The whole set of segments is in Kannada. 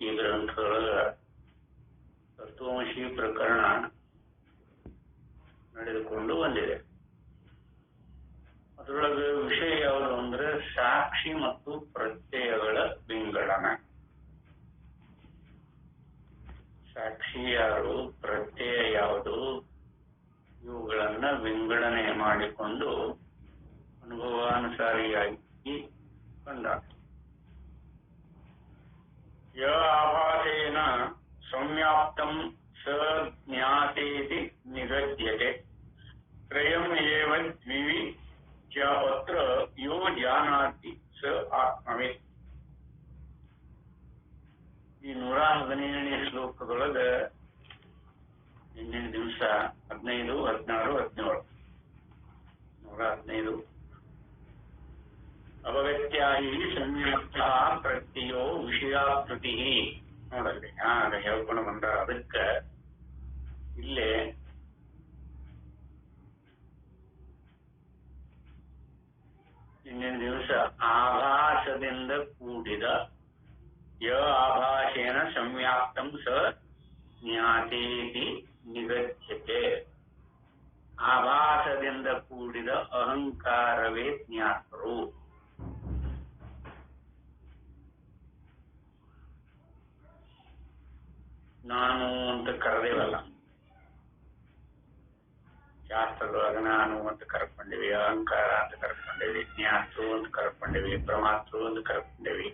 ಈ ಗ್ರಂಥದೊಳಗ ತತ್ವಮಸಿ ಪ್ರಕರಣ ನಡೆದುಕೊಂಡು ಬಂದಿದೆ. ಅದರೊಳಗೆ ವಿಷಯ ಯಾವುದು ಅಂದ್ರೆ ಸಾಕ್ಷಿ ಮತ್ತು ಪ್ರತ್ಯಯಗಳ ವಿಂಗಡಣೆ. ಸಾಕ್ಷಿ ಯಾರು, ಪ್ರತ್ಯಯ ಯಾವುದು, ಇವುಗಳನ್ನ ವಿಂಗಡಣೆ ಮಾಡಿಕೊಂಡು ಅನುಭವಾನುಸಾರಿಯಾಗಿ ಕಂಡ. ಯ ಆಭಾಸೇನ ಸಂವ್ಯಾಪ್ತಂ ಸ ಜ್ಞಾತೇತಿ ನಿಗದ್ಯತೆ ತ್ರಯಂ ಏವ ದ್ವಿವಿ ಚ ಅತ್ರ ಯೋ ಜಾನಾತಿ ಸ ಆತ್ಮವೇ. ಈ 115ನೇ ಶ್ಲೋಕದೊಳಗ ನಿನ್ನೆ ದಿವಸ 15, 16, 17 115 ಅವಗತ್ಯಾಹಿ ಸಂಯುಕ್ತ ಪ್ರತ್ಯಯೋ ವಿಷಯಾಕೃತಿ ನೋಡಲ್ಲಿ ಆಗ ಹೇಳ್ಕೊಂಡು ಬಂದ. ಅದಕ್ಕ ಇಲ್ಲೇ ಇಂದಿನ ದಿವಸ ಆಭಾಸದಿಂದ ಕೂಡಿದ ಯ ಆಭಾಸೇನ ಸಂವ್ಯಾಪ್ತಂ ಸ ಜ್ಞಾತೇತಿ ನಿಗದ್ಯತೆ. ಆಭಾಸದಿಂದ ಕೂಡಿದ ಅಹಂಕಾರವೇ ಜ್ಞಾತರು. ನಾನು ಅಂತ ಕರೆದೇವಲ್ಲ, ಶಾಸ್ತ್ರದೊಳಗ ನಾನು ಅಂತ ಕರ್ಕೊಂಡಿವಿ, ಅಹಂಕಾರ ಅಂತ ಕರ್ಕೊಂಡಿವಿ, ಜ್ಞಾತೃ ಅಂತ ಕರ್ಕೊಂಡಿವಿ, ಪ್ರಮಾತೃ ಅಂತ ಕರ್ಕೊಂಡಿವಿ.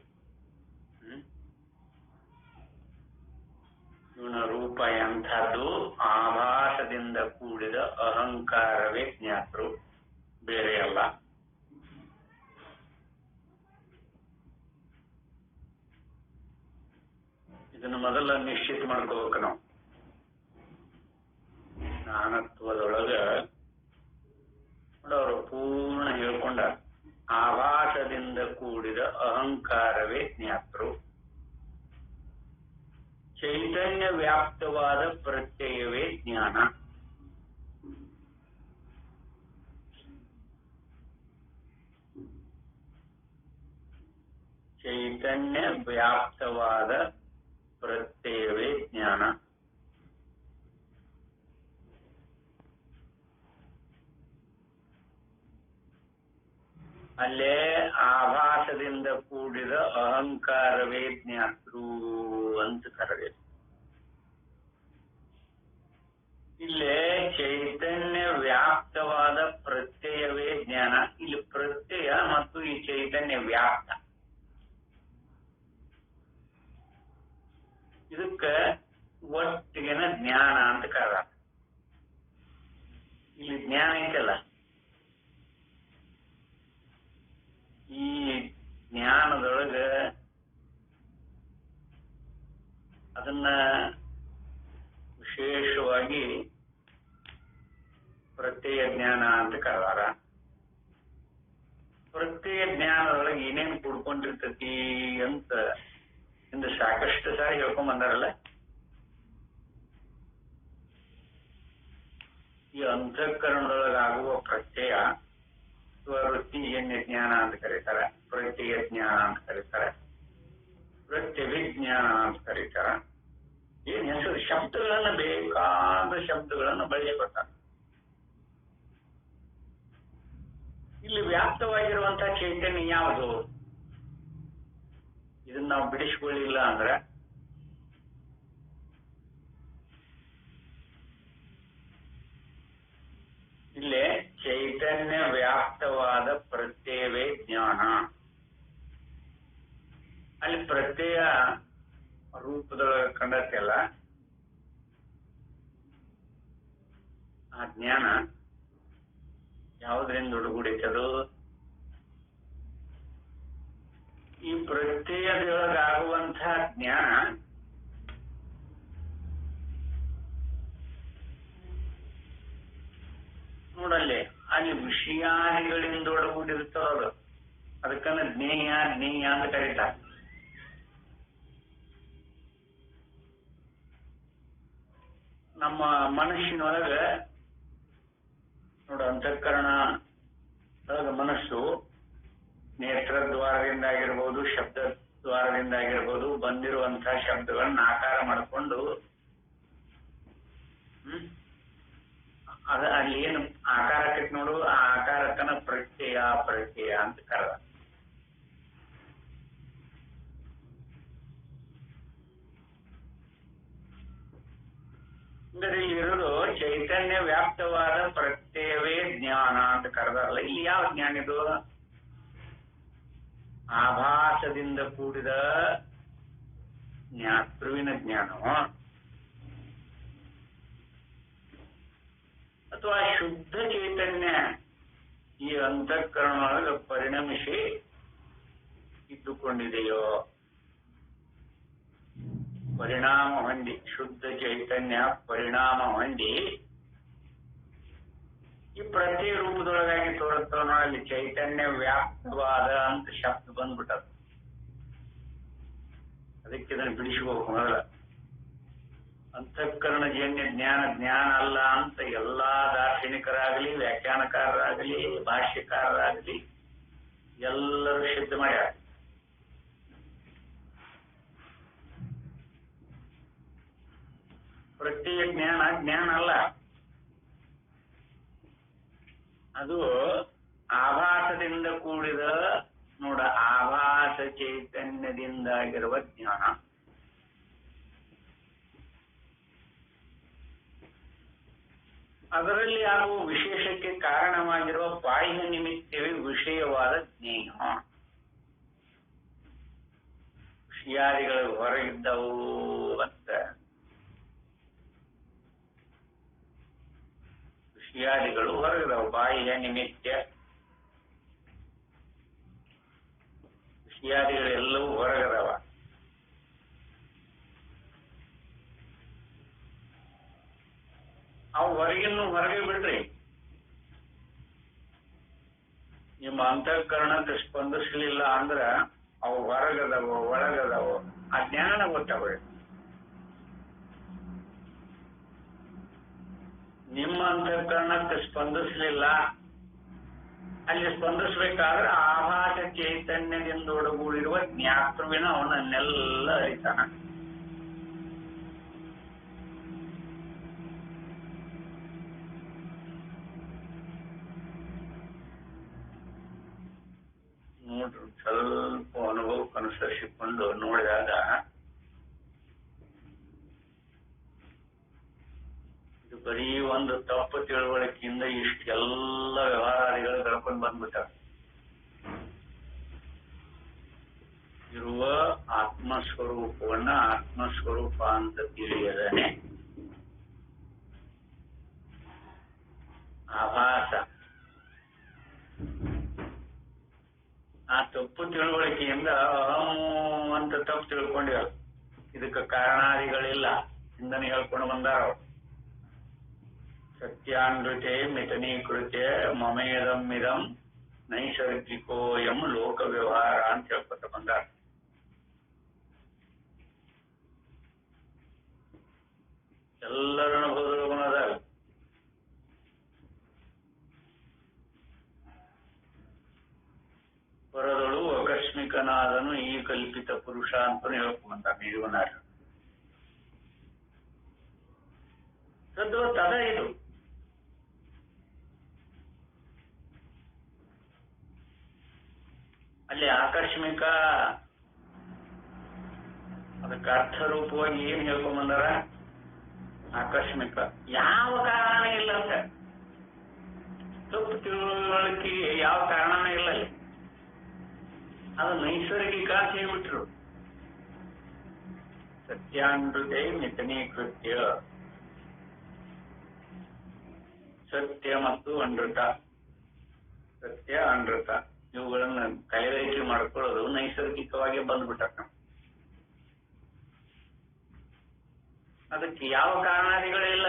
ಇವನ ರೂಪ ಎಂಥದ್ದು? ಆಭಾಸದಿಂದ ಕೂಡಿದ ಅಹಂಕಾರವೇ ಜ್ಞಾತೃ, ಬೇರೆ ಅಲ್ಲ. ಇದನ್ನು ಮೊದಲ ನಿಶ್ಚಿತ ಮಾಡ್ಕೋಬೇಕು ನಾವು. ಜ್ಞಾನತ್ವದೊಳಗ ಅವರು ಪೂರ್ಣ ಹೇಳ್ಕೊಂಡ ಆಭಾಸದಿಂದ ಕೂಡಿದ ಅಹಂಕಾರವೇ ಜ್ಞಾತೃ, ಚೈತನ್ಯ ವ್ಯಾಪ್ತವಾದ ಪ್ರತ್ಯಯವೇ ಜ್ಞಾನ. ಚೈತನ್ಯ ವ್ಯಾಪ್ತವಾದ ಪ್ರತ್ಯಯವೇ ಜ್ಞಾನ. ಅಲ್ಲೇ ಆಭಾಸದಿಂದ ಕೂಡಿದ ಅಹಂಕಾರವೇ ಜ್ಞಾತೃ ಅಂತ ಕರೆದೆ. ಇಲ್ಲೇ ಚೈತನ್ಯ ವ್ಯಾಪ್ತವಾದ ಪ್ರತ್ಯಯವೇ ಜ್ಞಾನ. ಇಲ್ಲಿ ಪ್ರತ್ಯಯ ಮತ್ತು ಈ ಚೈತನ್ಯ ವ್ಯಾಪ್ತ, ಇದಕ್ಕ ಒಟ್ಟಿಗೆನ ಜ್ಞಾನ ಅಂತ ಕರೆದ. ಇಲ್ಲಿ ಜ್ಞಾನ ಐತಲ್ಲ, ಈ ಜ್ಞಾನದೊಳಗ ಅದನ್ನ ವಿಶೇಷವಾಗಿ ಪ್ರತ್ಯಯ ಜ್ಞಾನ ಅಂತ ಕರೆದಾರ. ಪ್ರತ್ಯಯ ಜ್ಞಾನದೊಳಗೆ ಏನೇನು ಕೂಡ್ಕೊಂಡಿರ್ತತಿ ಅಂತ ಇಂದು ಸಾಕಷ್ಟು ಸಾರಿ ಹೇಳ್ಕೊಂಡ್ ಬಂದಾರಲ್ಲ. ಈ ಅಂತಃಕರಣದೊಳಗಾಗುವ ಪ್ರತ್ಯಯ ಸ್ವವೃತ್ತಿಜನ್ಯ ಜ್ಞಾನ ಅಂತ ಕರೀತಾರೆ, ಪ್ರತ್ಯಯ ಜ್ಞಾನ ಅಂತ ಕರೀತಾರೆ, ಪ್ರತ್ಯಭಿಜ್ಞಾನ ಅಂತ ಕರೀತಾರೆ. ಏನ್ ಹೆಸರು ಶಬ್ದಗಳನ್ನ ಬೇಕಾದ ಶಬ್ದಗಳನ್ನು ಬಳಸಿಕೊಡ್ತಾರೆ. ಇಲ್ಲಿ ವ್ಯಾಪ್ತವಾಗಿರುವಂತಹ ಚೈತನ್ಯ ಯಾವುದು? ಇದನ್ನ ನಾವು ಬಿಡಿಸ್ಕೊಳ್ಳಿಲ್ಲ ಅಂದ್ರೆ ಇಲ್ಲೇ ಚೈತನ್ಯ ವ್ಯಾಪ್ತವಾದ ಪ್ರತ್ಯಯವೇ ಜ್ಞಾನ. ಅಲ್ಲಿ ಪ್ರತ್ಯಯ ರೂಪದೊಳಗೆ ಕಂಡತ್ತಲ್ಲ, ಆ ಜ್ಞಾನ ಯಾವುದರಿಂದ ಒಡಗೂಡಿತದು? ಈ ಪ್ರತ್ಯಯದೊಳಗಾಗುವಂತಹ ಜ್ಞಾನ ನೋಡಲ್ಲಿ ಅಲ್ಲಿ ವಿಷಯಾದಿಗಳಿಂದ ಒಡಗೂಡಿರ್ತದ. ಅದಕ್ಕನ್ನ ಜ್ಞೇಯ ಜ್ಞೇಯ ಅಂತ ಕರೀತಾರೆ. ನಮ್ಮ ಮನಸ್ಸಿನೊಳಗ ನೋಡು, ಅಂತಃಕರಣ ಒಳಗ ಮನಸ್ಸು ನೇತ್ರದ್ವಾರದಿಂದ ಆಗಿರ್ಬೋದು, ಶಬ್ದ ದ್ವಾರದಿಂದ ಆಗಿರ್ಬೋದು ಬಂದಿರುವಂತಹ ಶಬ್ದಗಳನ್ನ ಆಕಾರ ಮಾಡಿಕೊಂಡು ಅಲ್ಲಿ ಏನು ಆಕಾರ ಆಕೈತಿ ನೋಡು, ಆ ಆಕಾರಕ್ಕನ ಪ್ರತ್ಯಯ ಅಂತ ಕರೆದ. ಅಂದ್ರೆ ಇರೋದು ಚೈತನ್ಯ ವ್ಯಾಪ್ತವಾದ ಪ್ರತ್ಯವೇ ಜ್ಞಾನ ಅಂತ ಕರೆದಾರಲ್ಲ. ಇಲ್ಲಿ ಯಾವ ಜ್ಞಾನ ಇದು? ಆಭಾಸದಿಂದ ಕೂಡಿದ ಜ್ಞಾತೃವಿನ ಜ್ಞಾನವೋ ಅಥವಾ ಶುದ್ಧ ಚೈತನ್ಯ ಈ ಅಂತಃಕರಣೊಳಗೆ ಪರಿಣಮಿಸಿ ಇದ್ದುಕೊಂಡಿದೆಯೋ? ಪರಿಣಾಮ ಹೊಂದಿ, ಶುದ್ಧ ಚೈತನ್ಯ ಪರಿಣಾಮ ಹೊಂದಿ ಈ ಪ್ರತಿ ರೂಪದೊಳಗಾಗಿ ತೋರುತ್ತವನ ಅಲ್ಲಿ ಚೈತನ್ಯ ವ್ಯಾಪ್ತವಾದ ಅಂತ ಶಬ್ದ ಬಂದ್ಬಿಟ್ಟದ. ಅದಕ್ಕೆ ಇದನ್ನು ಬಿಡಿಸ್ಬೇಕು. ಮೊದಲ ಅಂತಃಕರಣಜನ್ಯ ಜ್ಞಾನ ಅಲ್ಲ ಅಂತ ಎಲ್ಲಾ ದಾರ್ಶನಿಕರಾಗಲಿ, ವ್ಯಾಖ್ಯಾನಕಾರರಾಗಲಿ, ಭಾಷ್ಯಕಾರರಾಗಲಿ ಎಲ್ಲರೂ ಸಿದ್ಧ ಮಾಡ್ಯಾರ. ಪ್ರತ್ಯೇಕ ಜ್ಞಾನ ಅಲ್ಲ, ಅದು ಆಭಾಸದಿಂದ ಕೂಡಿದ ನೋಡ, ಆಭಾಸ ಚೈತನ್ಯದಿಂದಾಗಿರುವ ಜ್ಞಾನ. ಅದರಲ್ಲಿ ಆಗುವ ವಿಶೇಷಕ್ಕೆ ಕಾರಣವಾಗಿರುವ ಬಾಹ್ಯ ನಿಮಿತ್ತವೇ ವಿಷಯವಾದ ಜ್ಞೇಯ. ವಿಷಯಾದಿಗಳು ಹೊರಗಿದ್ದವು ಅಂತ, ವಿಷಯಾದಿಗಳು ಹೊರಗಿದವು. ಬಾಹ್ಯ ನಿಮಿತ್ತ ವಿಷಯಾದಿಗಳೆಲ್ಲವೂ ಹೊರಗದವ. ಅವು ಹೊರಗೆ ಬಿಡ್ರಿ, ನಿಮ್ಮ ಅಂತಃಕರಣಕ್ಕೆ ಸ್ಪಂದಿಸಲಿಲ್ಲ ಅಂದ್ರ ಅವು ಹೊರಗದವೋ ಒಳಗದವೋ ಆ ಜ್ಞಾನ ಗೊತ್ತಾಗ. ನಿಮ್ಮ ಅಂತಃಕರಣಕ್ಕೆ ಸ್ಪಂದಿಸಲಿಲ್ಲ, ಅಲ್ಲಿ ಸ್ಪಂದಿಸ್ಬೇಕಾದ್ರೆ ಆಭಾಸ ಚೈತನ್ಯದಿಂದ ಒಡಗೂಡಿರುವ ಜ್ಞಾತೃವಿನ ಅವನನ್ನೆಲ್ಲ ಅರಿತಾನ. ನೋಡ್ರಿ, ಸ್ವಲ್ಪ ಅನುಭವಕ್ಕೆ ಅನುಸರಿಸಿಕೊಂಡು ನೋಡಿದಾಗ ಇದು ಬರೀ ಒಂದು ತಪ್ಪು ತಿಳುವಳಿಕೆಯಿಂದ ಇಷ್ಟೆಲ್ಲ ವ್ಯವಹಾರಾದಿಗಳು ಕಳ್ಕೊಂಡು ಬಂದ್ಬಿಟ್ಟಾರ. ಇರುವ ಆತ್ಮಸ್ವರೂಪವನ್ನ ಆತ್ಮಸ್ವರೂಪ ಅಂತ ತಿಳಿಯದನೆ ಆಭಾಸ, ಆ ತಪ್ಪು ತಿಳುವಳಿಕೆಯಿಂದ ಅಂತ ತಪ್ಪು ತಿಳ್ಕೊಂಡಿವ. ಇದಕ್ಕೆ ಕಾರಣಾದಿಗಳಿಲ್ಲ ಇಂದನೆ ಹೇಳ್ಕೊಂಡು ಬಂದಾರ. ಸತ್ಯಾನೃತೆ ಮಿತನೀಕೃತ್ಯ ಮಮೇದಂ ನೈಸರ್ಗಿಕೋಯಂ ಲೋಕ ವ್ಯವಹಾರ ಅಂತ ಹೇಳ್ಕೊತ ಬಂದಾರ. ಎಲ್ಲರ ಅನುಭವದ ಹೊರದಳು ಆಕಸ್ಮಿಕನಾದನು ಈ ಕಲ್ಪಿತ ಪುರುಷ ಅಂತ ಹೇಳ್ಕೊಂಡ ನಿರ್ವನಾರ. ತದ್ವತ್ ಅದ ಇದು. ಅಲ್ಲಿ ಆಕಸ್ಮಿಕ ಅದಕ್ಕೆ ಅರ್ಥರೂಪವಾಗಿ ಏನ್ ಹೇಳ್ಕೊಂಬಂದಾರ? ಆಕಸ್ಮಿಕ, ಯಾವ ಕಾರಣನೇ ಇಲ್ಲ ಅಂತ. ತಪ್ಪು ತಿಳುವಳಿಕೆ ಯಾವ ಕಾರಣನೇ ಇಲ್ಲ ಅಲ್ಲಿ, ಅದು ನೈಸರ್ಗಿಕ ಅಂತ ಹೇಳ್ಬಿಟ್ರು. ಸತ್ಯಾನೃತೆ ಮಿತನೀಕೃತ್ಯ, ಸತ್ಯ ಮತ್ತು ಅನೃತ, ಸತ್ಯ ಅನೃತ ಇವುಗಳನ್ನ ಕೈಗಾರಿಕೆ ಮಾಡ್ಕೊಳ್ಳೋದು ನೈಸರ್ಗಿಕವಾಗಿ ಬಂದ್ಬಿಟ್ಟ. ಅದಕ್ಕೆ ಯಾವ ಕಾರಣಾದಿಗಳಿಲ್ಲ.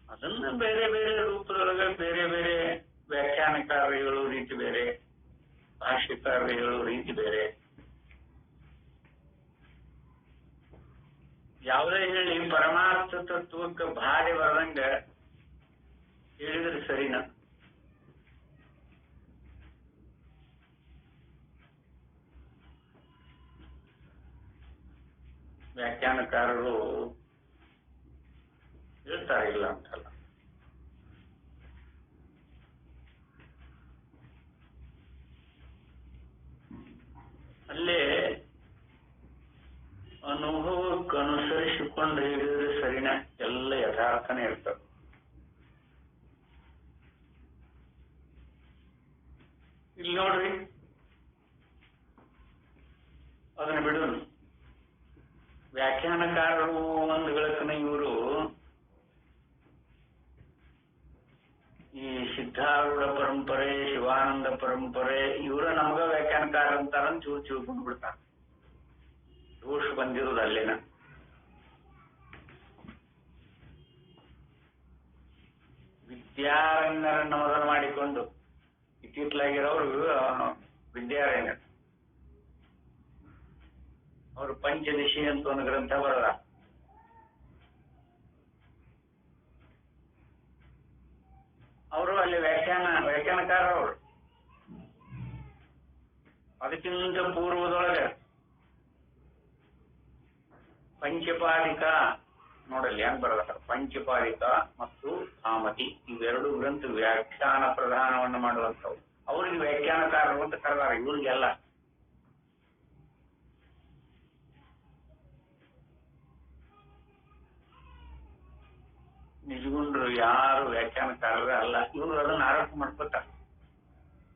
ಅದನ್ನ ಬೇರೆ ಬೇರೆ ರೂಪದೊಳಗೆ ಬೇರೆ ಬೇರೆ ವ್ಯಾಖ್ಯಾನಕಾರರು ರೀತಿ ಬೇರೆ, ಭಾಷ್ಯಕಾರರು ರೀತಿ ಬೇರೆ. ಯಾವುದೇ ಹೇಳಿ ಪರಮಾರ್ಥ ತತ್ವಕ್ಕೆ ಭಾರಿ ಬರದಂಗ ಹೇಳಿದ್ರೆ ಸರಿನಾ? ವ್ಯಾಖ್ಯಾನಕಾರರು ಹೇಳ್ತಾರೆ ಇಲ್ಲ ಅಂತಲ್ಲ. ಅಲ್ಲೇ ಅನುಭವಕ್ಕೆ ಅನುಸರಿಸಿಕೊಂಡು ಹೇಳಿದ್ರೆ ಸರಿನಾ? ಎಲ್ಲ ಯಥಾರ್ಥನೇ ಇರ್ತದೆ. ಇಲ್ಲಿ ನೋಡ್ರಿ, ಅದನ್ನ ಬಿಡೋಣ. ವ್ಯಾಖ್ಯಾನಕಾರರು ಒಂದು ಗಳಕ್ಕನ ಇವರು ಈ ಸಿದ್ಧಾರೂಢ ಪರಂಪರೆ, ಶಿವಾನಂದ ಪರಂಪರೆ ಇವರ ನಮಗ ವ್ಯಾಖ್ಯಾನಕಾರ ಅಂತಾರಂತ ಚೂರು ತಿಳ್ಕೊಂಡು ಬಿಡ್ತಾರೆ. ದೋಷ ಬಂದಿರೋದು ಅಲ್ಲೇನ. ವಿದ್ಯಾರಣ್ಯರನ್ನ ಮೊದಲು ಮಾಡಿಕೊಂಡು ಇತ್ತಿತ್ತಲಾಗಿರೋರು ವಿದ್ಯಾರಣ್ಯ, ಅವರು ಪಂಚದಶಿ ಅಂತ ಒಂದು ಗ್ರಂಥ ಬರದ. ಅವರು ಅಲ್ಲಿ ವ್ಯಾಖ್ಯಾನಕಾರ ಅವರು. ಅದಕ್ಕಿಂತ ಪೂರ್ವದೊಳಗೆ ಪಂಚಪಾದಿಕ ನೋಡಲ್ಲಿ ಹೆಂಗ್ ಬರದ. ಪಂಚಪಾದಿಕ ಮತ್ತು ಸಾಮತಿ ಇವೆರಡು ಗ್ರಂಥ ವ್ಯಾಖ್ಯಾನ ಪ್ರಧಾನವನ್ನು ಮಾಡುವಂಥವು. ಅವ್ರಿಗೆ ವ್ಯಾಖ್ಯಾನಕಾರರು ಅಂತ ಕರೆದಾರ, ಇವ್ರಿಗೆಲ್ಲ. ನಿಜಗುಂಡ್ರು ಯಾರು ವ್ಯಾಖ್ಯಾನಕಾರರೇ ಅಲ್ಲ. ಇವ್ರು ಅದನ್ನ ಆರೋಪ ಮಾಡ್ಕೊತಾರ,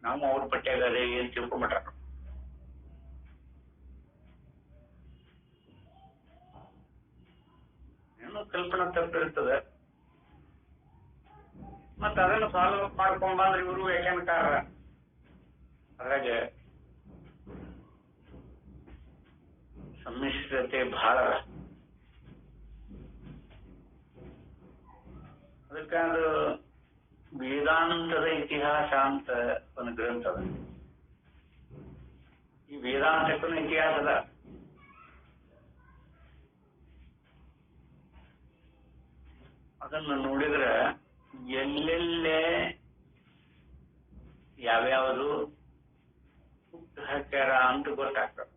ನಾವು ಅವ್ರ ಪಟ್ಯಾಗ ಅದೇ ಏನ್ ತಿಳ್ಕೊಂಬಿಟ್ರ. ಏನೋ ಕಲ್ಪನಾ ತಪ್ಪಿರ್ತದೆ. ಮತ್ತ ಅದನ್ನು ಸಾಲ್ವ್ ಅಪ್ ಮಾಡ್ಕೊಂಡ್ಬಂದ್ರೆ ಇವರು ವ್ಯಾಖ್ಯಾನಕಾರರ. ಅದ್ರಾಗ ಸಮ್ಮಿಶ್ರತೆ ಬಹಳ. ಅದಕ್ಕೆ ಅದು ವೇದಾಂತದ ಇತಿಹಾಸ ಅಂತ ಒಂದು ಗ್ರಂಥ ಅದ. ಈ ವೇದಾಂತಕ್ಕೂ ಇತಿಹಾಸ ಅದ. ಅದನ್ನು ನೋಡಿದ್ರೆ ಎಲ್ಲೆಲ್ಲೇ ಯಾವ್ಯಾವುದು ಹುಟ್ಟು ಹಾಕ್ಯಾರ ಅಂತ ಗೊತ್ತಾಗ್ತದೆ.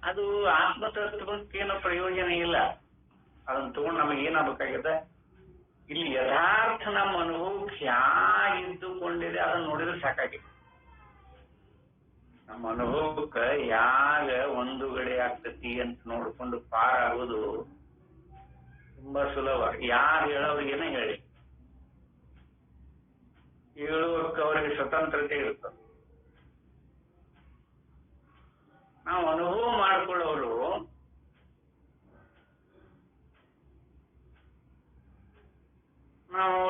ಅದು ಆತ್ಮತತ್ವಕ್ಕೆ ಏನೋ ಪ್ರಯೋಜನ ಇಲ್ಲ. ಅದನ್ನ ತಗೊಂಡು ನಮಗೆ ಏನಾಗಬೇಕಾಗಿದೆ, ಇಲ್ಲಿ ಯಥಾರ್ಥ ನಮ್ಮ ಅನುಭವಕ್ಕೆ ಯಾಗಿದ್ದುಕೊಂಡಿದೆ ಅದನ್ನ ನೋಡಿದ್ರೆ ಸಾಕಾಗಿದೆ. ನಮ್ಮ ಅನುಭವಕ್ಕೆ ಯಾಗ ಒಂದು ಗಡೆ ಆಗ್ತತಿ ಅಂತ ನೋಡ್ಕೊಂಡು ಪಾರಾಗೋದು ತುಂಬಾ ಸುಲಭ. ಯಾರು ಹೇಳೋರಿಗೇನೆ ಹೇಳಿ, ಹೇಳುವಕ್ಕೆ ಅವರಿಗೆ ಸ್ವತಂತ್ರತೆ ಇರ್ತದೆ. ನಾವು ಅನುಭವ ಮಾಡಿಕೊಳ್ಳೋರು ನಾವು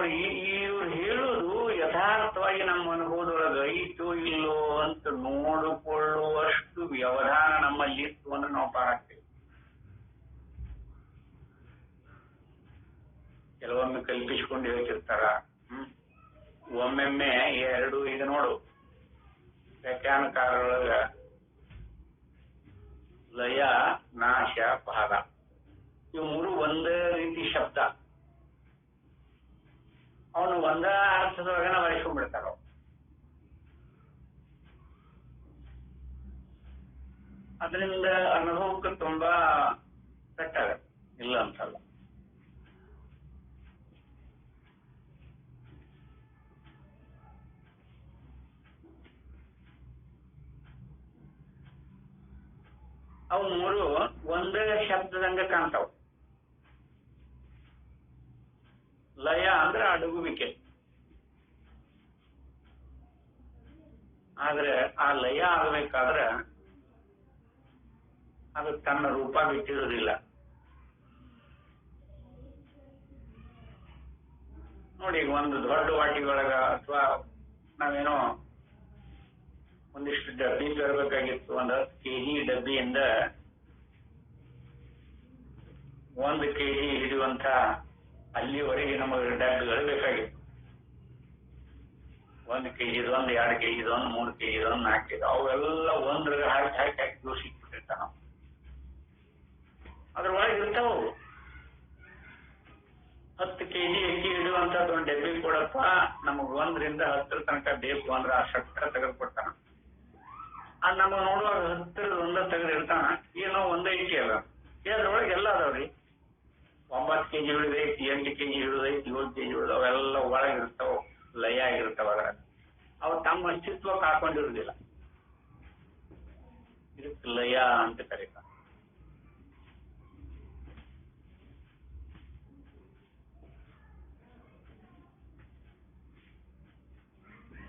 ಇವ್ರು ಹೇಳೋದು ಯಥಾರ್ಥವಾಗಿ ನಮ್ಮ ಅನುಭವದೊಳಗೆ ಐತೋ ಇಲ್ಲೋ ಅಂತ ನೋಡಿಕೊಳ್ಳುವಷ್ಟು ವ್ಯವಧಾನ ನಮ್ಮಲ್ಲಿ ಇತ್ತು ಅಂದ್ರೆ ನಾವು ಪಾರಾಗ್ತೀವಿ. ಕೆಲವೊಮ್ಮೆ ಕಲ್ಪಿಸಿಕೊಂಡು ಹೇಳ್ತಿರ್ತಾರ. ಒಮ್ಮೆಮ್ಮೆ ಎರಡು ಈಗ ನೋಡು, ವ್ಯಾಖ್ಯಾನಕಾರರೊಳಗ ಲಯ, ನಾಶ, ಪಾದ ಇವು ಮೂರು ಒಂದೇ ರೀತಿ ಶಬ್ದ. ಅವನು ಒಂದ ಅರ್ಥದೊಳಗನ ಬರೆಸ್ಕೊಂಡ್ಬಿಡ್ತಾರ. ಅದರಿಂದ ಅನುಭವಕ್ಕೆ ತುಂಬಾ ಕಟ್ಟಾಗತ್ತೆ, ಇಲ್ಲ ಅಂತಲ್ಲ. ಅವು ಮೂರು ಒಂದೇ ಶಬ್ದದಂಗ ಕಾಣ್ತಾವ. ಲಯ ಅಂದ್ರೆ ಅಡಗುವಿಕೆ. ಆದ್ರೆ ಆ ಲಯ ಆಗಬೇಕಾದ್ರೆ ಅದು ತನ್ನ ರೂಪ ಬಿಟ್ಟಿರೋದಿಲ್ಲ. ನೋಡಿ, ಒಂದು ದೊಡ್ಡ ವಾಟಿಯೊಳಗ ಅಥವಾ ನಾವೇನೋ ಒಂದಿಷ್ಟು ಡಬ್ಬಿ ತರಬೇಕಾಗಿತ್ತು. ಒಂದು 10 kg ಡಬ್ಬಿಯಿಂದ 1 kg ಹಿಡಿಯುವಂತ ಅಲ್ಲಿವರೆಗೆ ನಮಗೆ ಡಬ್ಬಿಗಳು ಬೇಕಾಗಿತ್ತು. 1 kg, 2 kg, 3 kg, 4 kg ಅವೆಲ್ಲ ಒಂದ್ರಾಗ ಹಾಕಿ ಜೋಡಿಸಿಟ್ಬಿಟ್ಟಿರ್ತಾನ. ಅದ್ರೊಳಗೆ ಇರ್ತಾವ. 10 kg ಅಕ್ಕಿ ಇಡುವಂತದ್ದು ಒಂದು ಡಬ್ಬಿ ಕೊಡಪ್ಪ, ನಮಗ್ 1 ರಿಂದ 10 ತನಕ ಬೇಕು ಅಂದ್ರೆ ಆ ಸಕ್ಕರೆ ತೆಗೆದು ಕೊಡ್ತಾನ. ಅದ್ ನಮಗ್ ನೋಡುವಾಗ 10 ಒಂದ ತೆಗೆದಿರ್ತಾನ, ಏನೋ ಒಂದೇ ಅಕ್ಕಿ ಅದ, ಅದ್ರೊಳಗೆ ಎಲ್ಲ ಅದಾವ್ರಿ. 9 kg ಇಳಿದೈತಿ, 8 kg ಇಳಿದೈತಿ, 7 kg ಇಳಿದ, ಅವೆಲ್ಲ ಒಳಗಿರ್ತಾವ, ಲಯ ಆಗಿರ್ತಾವ. ಅದ್ರಾಗ ಅವು ತಮ್ಮ ಅಸ್ತಿತ್ವ ಕಾಕೊಂಡಿರುವುದಿಲ್ಲ. ಇದಕ್ಕೆ ಲಯ ಅಂತ ಕರೀತಾರೆ.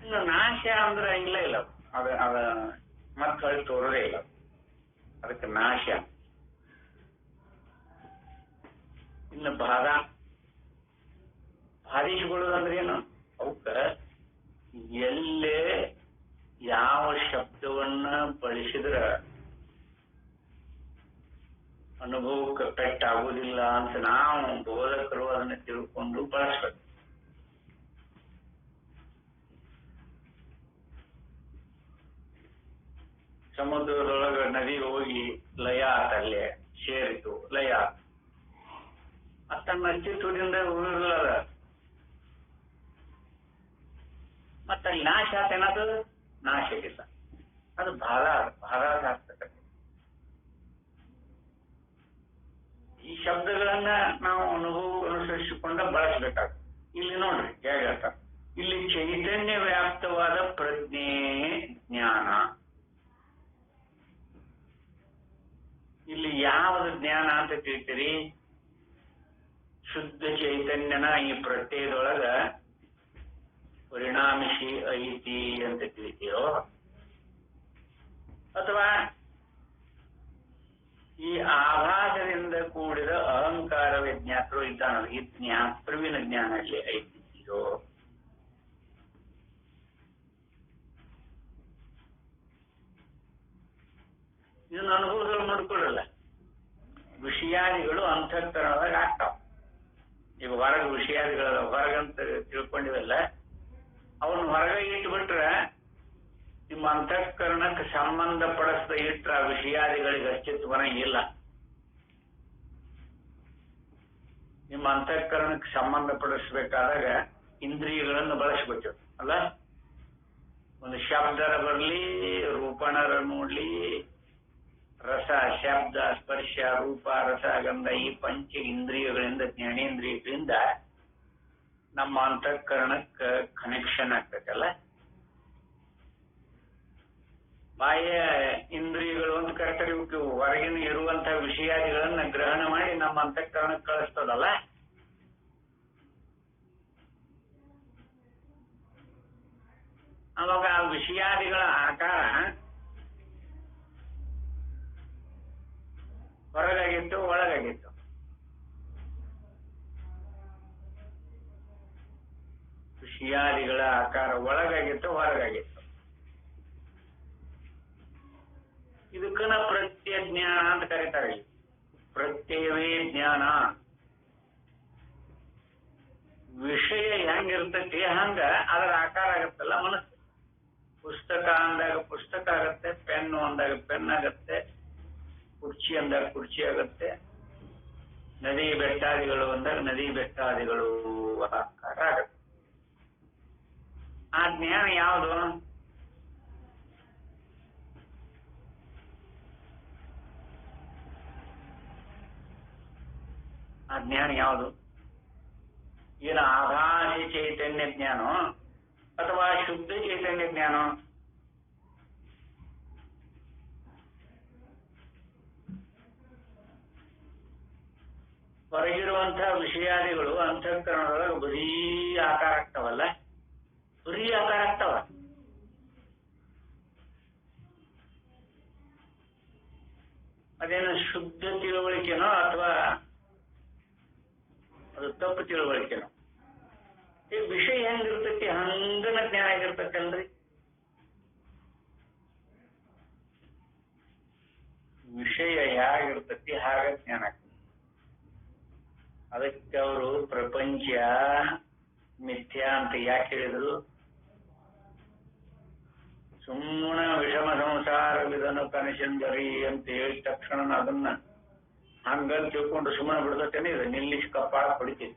ಇನ್ನು ನಾಶ ಅಂದ್ರೆ ಇಲ್ಲ ಅದ ಮತ್ ಹೊಳಿ ತೋರದೇ ಇಲ್ಲ, ಅದಕ್ಕೆ ನಾಶ. ಇನ್ನು ಬಾಧಿಸಿಕೊಳ್ಳುದಂದ್ರೆ ಏನು? ಅವಕ್ಕ ಎಲ್ಲೇ ಯಾವ ಶಬ್ದವನ್ನ ಬಳಸಿದ್ರ ಅನುಭವಕ್ಕೆ ಪೆಟ್ಟಾಗುವುದಿಲ್ಲ ಅಂತ ನಾವು ಬೋಧಕರು ಅದನ್ನ ತಿಳ್ಕೊಂಡು ಬಳಸ್ಬೇಕು. ಸಮುದ್ರದೊಳಗ ನದಿ ಹೋಗಿ ಲಯ ಆತಲ್ಲೇ ಸೇರಿತು, ಲಯ ತನ್ನ ಅಸ್ತಿತ್ವದಿಂದ ಉಳಿದ ಮತ್ತ ಅಲ್ಲಿ ನಾಶ ಆತೇನದು? ನಾಶ ಇಲ್ಲ. ಅದು ಬಹಳ ಸಾರ್ಥಕತೆ. ಈ ಶಬ್ದಗಳನ್ನ ನಾವು ಅನುಸರಿಸಿಕೊಂಡ ಬಳಸಬೇಕಾಗ್ತದೆ. ಇಲ್ಲಿ ನೋಡ್ರಿ ಹೇಗೆ ಹೇಳ್ತಾರೆ, ಇಲ್ಲಿ ಚೈತನ್ಯ ವ್ಯಾಪ್ತವಾದ ಪ್ರಜ್ಞೆ ಜ್ಞಾನ. ಇಲ್ಲಿ ಯಾವುದು ಜ್ಞಾನ ಅಂತ ತಿಳ್ತೀರಿ? ಶುದ್ಧ ಚೈತನ್ಯನ ಈ ಪ್ರತ್ಯಯದೊಳಗ ಪರಿಣಾಮಿಸಿ ಐತಿ ಅಂತ ತಿಳಿತೀರೋ, ಅಥವಾ ಈ ಆಭಾಸದಿಂದ ಕೂಡಿದ ಅಹಂಕಾರ ವಿಜ್ಞಾತರು ಇದ್ದಾನಲ್ಲ, ಈ ಜ್ಞಾತೃವಿನ ಜ್ಞಾನ ಅಲ್ಲಿ ಐತಿರೋ? ಇದನ್ನ ಅನುಭವದಲ್ಲಿ ನೋಡ್ಕೊಳ್ಳಲ್ಲ. ವಿಷಯಾದಿಗಳು ಅಂತಃಕರಣದಾಗ ಆಗ್ತಾವ. ಈಗ ಹೊರಗೆ ವಿಷಯಾದಿಗಳ ಹೊರಗಂತ ತಿಳ್ಕೊಂಡಿವಲ್ಲ, ಅವನ್ನ ಹೊರಗೆ ಇಟ್ಬಿಟ್ರೆ ನಿಮ್ಮ ಅಂತಃಕರಣಕ್ಕೆ ಸಂಬಂಧಪಡಿಸದ ಇಟ್ರ ಆ ವಿಷಯಾದಿಗಳಿಗೆ ಅಸ್ತಿತ್ವನ ಇಲ್ಲ. ನಿಮ್ಮ ಅಂತಃಕರಣಕ್ಕೆ ಸಂಬಂಧಪಡಿಸ್ಬೇಕಾದಾಗ ಇಂದ್ರಿಯಗಳನ್ನು ಬಳಸ್ಬೇಕು ಅಲ್ಲ. ಒಂದು ಶಬ್ದರ ಬರ್ಲಿ, ರೂಪಣರ ನೋಡ್ಲಿ, ರಸ, ಶಬ್ದ, ಸ್ಪರ್ಶ, ರೂಪ, ರಸ, ಗಂಧ, ಈ ಪಂಚ ಇಂದ್ರಿಯಗಳಿಂದ, ಜ್ಞಾನೇಂದ್ರಿಯಗಳಿಂದ ನಮ್ಮ ಅಂತಃಕರಣಕ್ಕೆ ಕನೆಕ್ಷನ್ ಆಗ್ತೈತಲ್ಲ. ಬಾಹ್ಯ ಇಂದ್ರಿಯಗಳು ಅಂತ ಕರೆಕ್ಟಾಗಿ ಹೊರಗಿನ ಇರುವಂತಹ ವಿಷಯಾದಿಗಳನ್ನ ಗ್ರಹಣ ಮಾಡಿ ನಮ್ಮ ಅಂತಃಕರಣಕ್ಕೆ ಕಳಿಸ್ತದಲ್ಲ. ಅವಾಗ ಆ ವಿಷಯಾದಿಗಳ ಆಕಾರ ಹೊರಗಾಗಿತ್ತು, ಒಳಗಾಗಿತ್ತು. ವಿಷಯಾದಿಗಳ ಆಕಾರ ಒಳಗಾಗಿತ್ತು, ಹೊರಗಾಗಿತ್ತು. ಇದಕ್ಕನ ಪ್ರತ್ಯಯ ಜ್ಞಾನ ಅಂತ ಕರೀತಾರೆ. ಪ್ರತ್ಯವೇ ಜ್ಞಾನ. ವಿಷಯ ಹೆಂಗಿರ್ತೈತಿ ಹಂಗ ಅದರ ಆಕಾರ ಆಗತ್ತಲ್ಲ ಮನಸ್ಸು. ಪುಸ್ತಕ ಅಂದಾಗ ಪುಸ್ತಕ ಆಗತ್ತೆ, ಪೆನ್ನು ಅಂದಾಗ ಪೆನ್ ಆಗತ್ತೆ, ಕುರ್ಚಿ ಅಂದಾಗ ಕುರ್ಚಿ ಆಗತ್ತೆ, ನದಿ ಬೆಟ್ಟಾದಿಗಳು ಅಂದಾಗ ನದಿ ಬೆಟ್ಟಾದಿಗಳು ಆಕಾರ ಆಗತ್ತೆ. ಆ ಜ್ಞಾನ ಯಾವುದು? ಆ ಜ್ಞಾನ ಯಾವುದು? ಏನು ಆಭಾಸಿ ಚೈತನ್ಯ ಜ್ಞಾನ ಅಥವಾ ಶುದ್ಧ ಚೈತನ್ಯ ಜ್ಞಾನ? ಹೊರಗಿರುವಂತಹ ವಿಷಯಾದಿಗಳು ಅಂತಃಕರಣದೊಳಗೆ ಬರೀ ಆಕಾರ ಆಗ್ತಾವಲ್ಲ, ಬರೀ ಆಕಾರ ಆಗ್ತಾವ. ಅದೇನು ಶುದ್ಧ ತಿಳುವಳಿಕೆನೋ ಅಥವಾ ಅದು ತಪ್ಪು ತಿಳುವಳಿಕೆನೋ? ಈ ವಿಷಯ ಹೆಂಗಿರ್ತೈತಿ ಹಂಗನ ಜ್ಞಾನ ಆಗಿರ್ತೈತಲ್ರಿ. ವಿಷಯ ಹೇಗಿರ್ತೈತಿ ಹಾಗ ಜ್ಞಾನ ಆಗ್ತದೆ. ಅದಕ್ಕೆ ಅವರು ಪ್ರಪಂಚ ಮಿಥ್ಯಾ ಅಂತ ಯಾಕೆ ಹೇಳಿದ್ರು? ಸುಮ್ಮನೆ ವಿಷಮ ಸಂಸಾರವಿದನು ಕನಸಿಂದರಿ ಅಂತ ಹೇಳಿದ ತಕ್ಷಣ ಅದನ್ನ ಹಂಗಂತ ತಿಳ್ಕೊಂಡು ಸುಮ್ಮನೆ ಬಿಡ್ತೇನೆ. ಇದು ನಿಲ್ಲಿಸಿ ಕಪ್ಪಾಳ ಹೊಡಿತೀವಿ.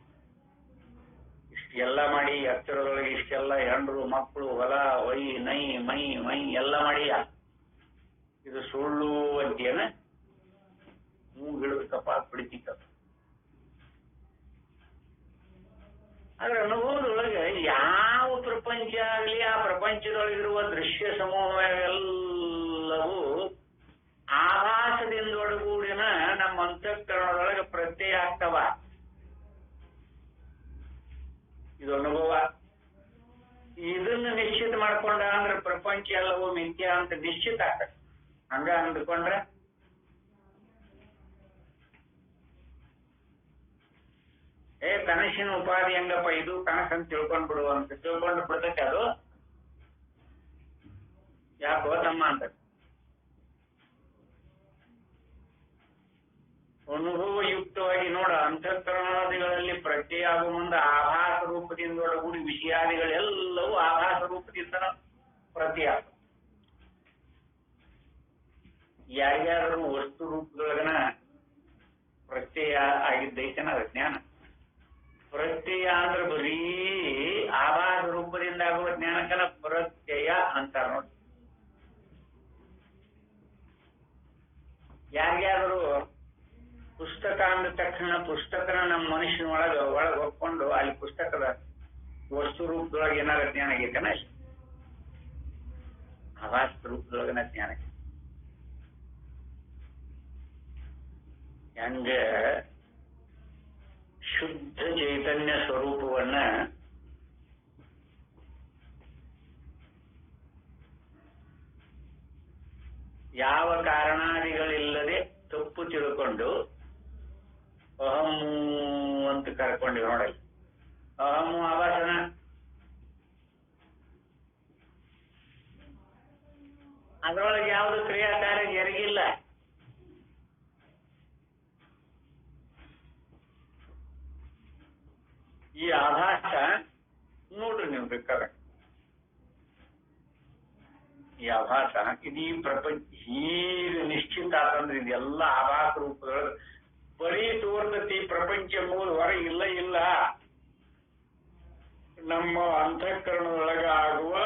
ಇಷ್ಟೆಲ್ಲ ಮಾಡಿ ಎತ್ತರದೊಳಗೆ ಇಷ್ಟೆಲ್ಲ ಹೆಂಡ್ರು ಮಕ್ಕಳು ಹೊಲ ಒಯ್ ನೈ ಮೈ ಮೈ ಎಲ್ಲ ಮಾಡಿ ಇದು ಸುಳ್ಳು ಅಂತೇನ ಮೂಗಿಡಿದು ಕಪ್ಪಾಳ ಹೊಡಿತೀಕ. ಆದ್ರೆ ಅನುಭವದೊಳಗೆ ಯಾವ ಪ್ರಪಂಚ ಆಗಲಿ ಆ ಪ್ರಪಂಚದೊಳಗಿರುವ ದೃಶ್ಯ ಸಮೂಹವೆಲ್ಲವೂ ಆಭಾಸದಿಂದೊಡಗೂಡಿನ ನಮ್ಮ ಅಂತಃಕರಣದೊಳಗೆ ಪ್ರತ್ಯಯ ಆಗ್ತವ. ಇದು ಅನುಭವ. ಇದನ್ನು ನಿಶ್ಚಿತ ಮಾಡ್ಕೊಂಡ ಅಂದ್ರೆ ಪ್ರಪಂಚ ಎಲ್ಲವೂ ಮಿಥ್ಯ ಅಂತ ನಿಶ್ಚಿತ ಆಗ್ತದೆ. ಹಂಗ ಅಂದ್ಕೊಂಡ್ರೆ ಕನಸಿನ ಉಪಾಧಿ ಹೆಂಗಪ್ಪ, ಇದು ಕನಸಂತ ತಿಳ್ಕೊಂಡ್ ಬಿಡುವ ಅಂತ ತಿಳ್ಕೊಂಡು ಬಿಡ್ತೈತೆ. ಅದು ಯಾಕೋ ತಮ್ಮ ಅಂತ ಅನುಭವಯುಕ್ತವಾಗಿ ನೋಡ. ಅಂತಃಕರಣಾದಿಗಳಲ್ಲಿ ಪ್ರತ್ಯಯ ಆಗುವ ಮುಂದೆ ಆಭಾಸ ರೂಪದಿಂದ ಒಳಗೂಡಿ ವಿಷಯಾದಿಗಳೆಲ್ಲವೂ ಆಭಾಸ ರೂಪದಿಂದ ಪ್ರತ್ಯಯ. ಯಾರ್ಯಾರು ವಸ್ತು ರೂಪದೊಳಗನ ಪ್ರತ್ಯಯ ಆಗಿದ್ದೈತನ ಅದ ಜ್ಞಾನ. ಪ್ರತ್ಯಯ ಅಂದ್ರೆ ಬರೀ ಆಭಾಸ ರೂಪದಿಂದ ಆಗುವ ಜ್ಞಾನಕ್ಕನ ಪ್ರತ್ಯಯ ಅಂತಾರ ನೋಡಿ. ಯಾರ್ಯಾರು ಪುಸ್ತಕ ಅಂದ ತಕ್ಷಣ ಪುಸ್ತಕನ ನಮ್ಮ ಮನುಷ್ಯನ ಒಳಗೆ ಒಪ್ಕೊಂಡು ಅಲ್ಲಿ ಪುಸ್ತಕದ ವಸ್ತು ರೂಪದೊಳಗೆ ಏನಾರ ಜ್ಞಾನ ಆಗೈತನ ಆಭಾಸ ರೂಪದೊಳಗನ ಜ್ಞಾನ. ಹೆಂಗ ಶುದ್ಧ ಚೈತನ್ಯ ಸ್ವರೂಪವನ್ನ ಯಾವ ಕಾರಣಾದಿಗಳಿಲ್ಲದೆ ತಪ್ಪು ತಿಳ್ಕೊಂಡು ಅಹಮ್ಮು ಅಂತ ಕರ್ಕೊಂಡಿವ್ ನೋಡಲ್ಲಿ. ಅಹಮ್ಮು ಆಭಾಸನ. ಅದರೊಳಗೆ ಯಾವುದು ಕ್ರಿಯಾಕಾರಿ ಜರುಗಿಲ್ಲ. ಈ ಆಭಾಸ ನೋಡ್ರಿ ನೀವು ಬೇಕಾದ್ರೆ. ಈ ಆಭಾಸ ಇದೀ ಪ್ರಪಂಚ ಹೀಗೆ ನಿಶ್ಚಿತ ಆತಂದ್ರೆ ಇದೆಲ್ಲ ಆಭಾಸ ರೂಪದೊಳಗೆ ಬರೀ ತೋರ್ತತಿ. ಪ್ರಪಂಚ ಎಂಬುದು ಹೊರಗೆ ಇಲ್ಲ ಇಲ್ಲ. ನಮ್ಮ ಅಂತಃಕರಣದೊಳಗ ಆಗುವ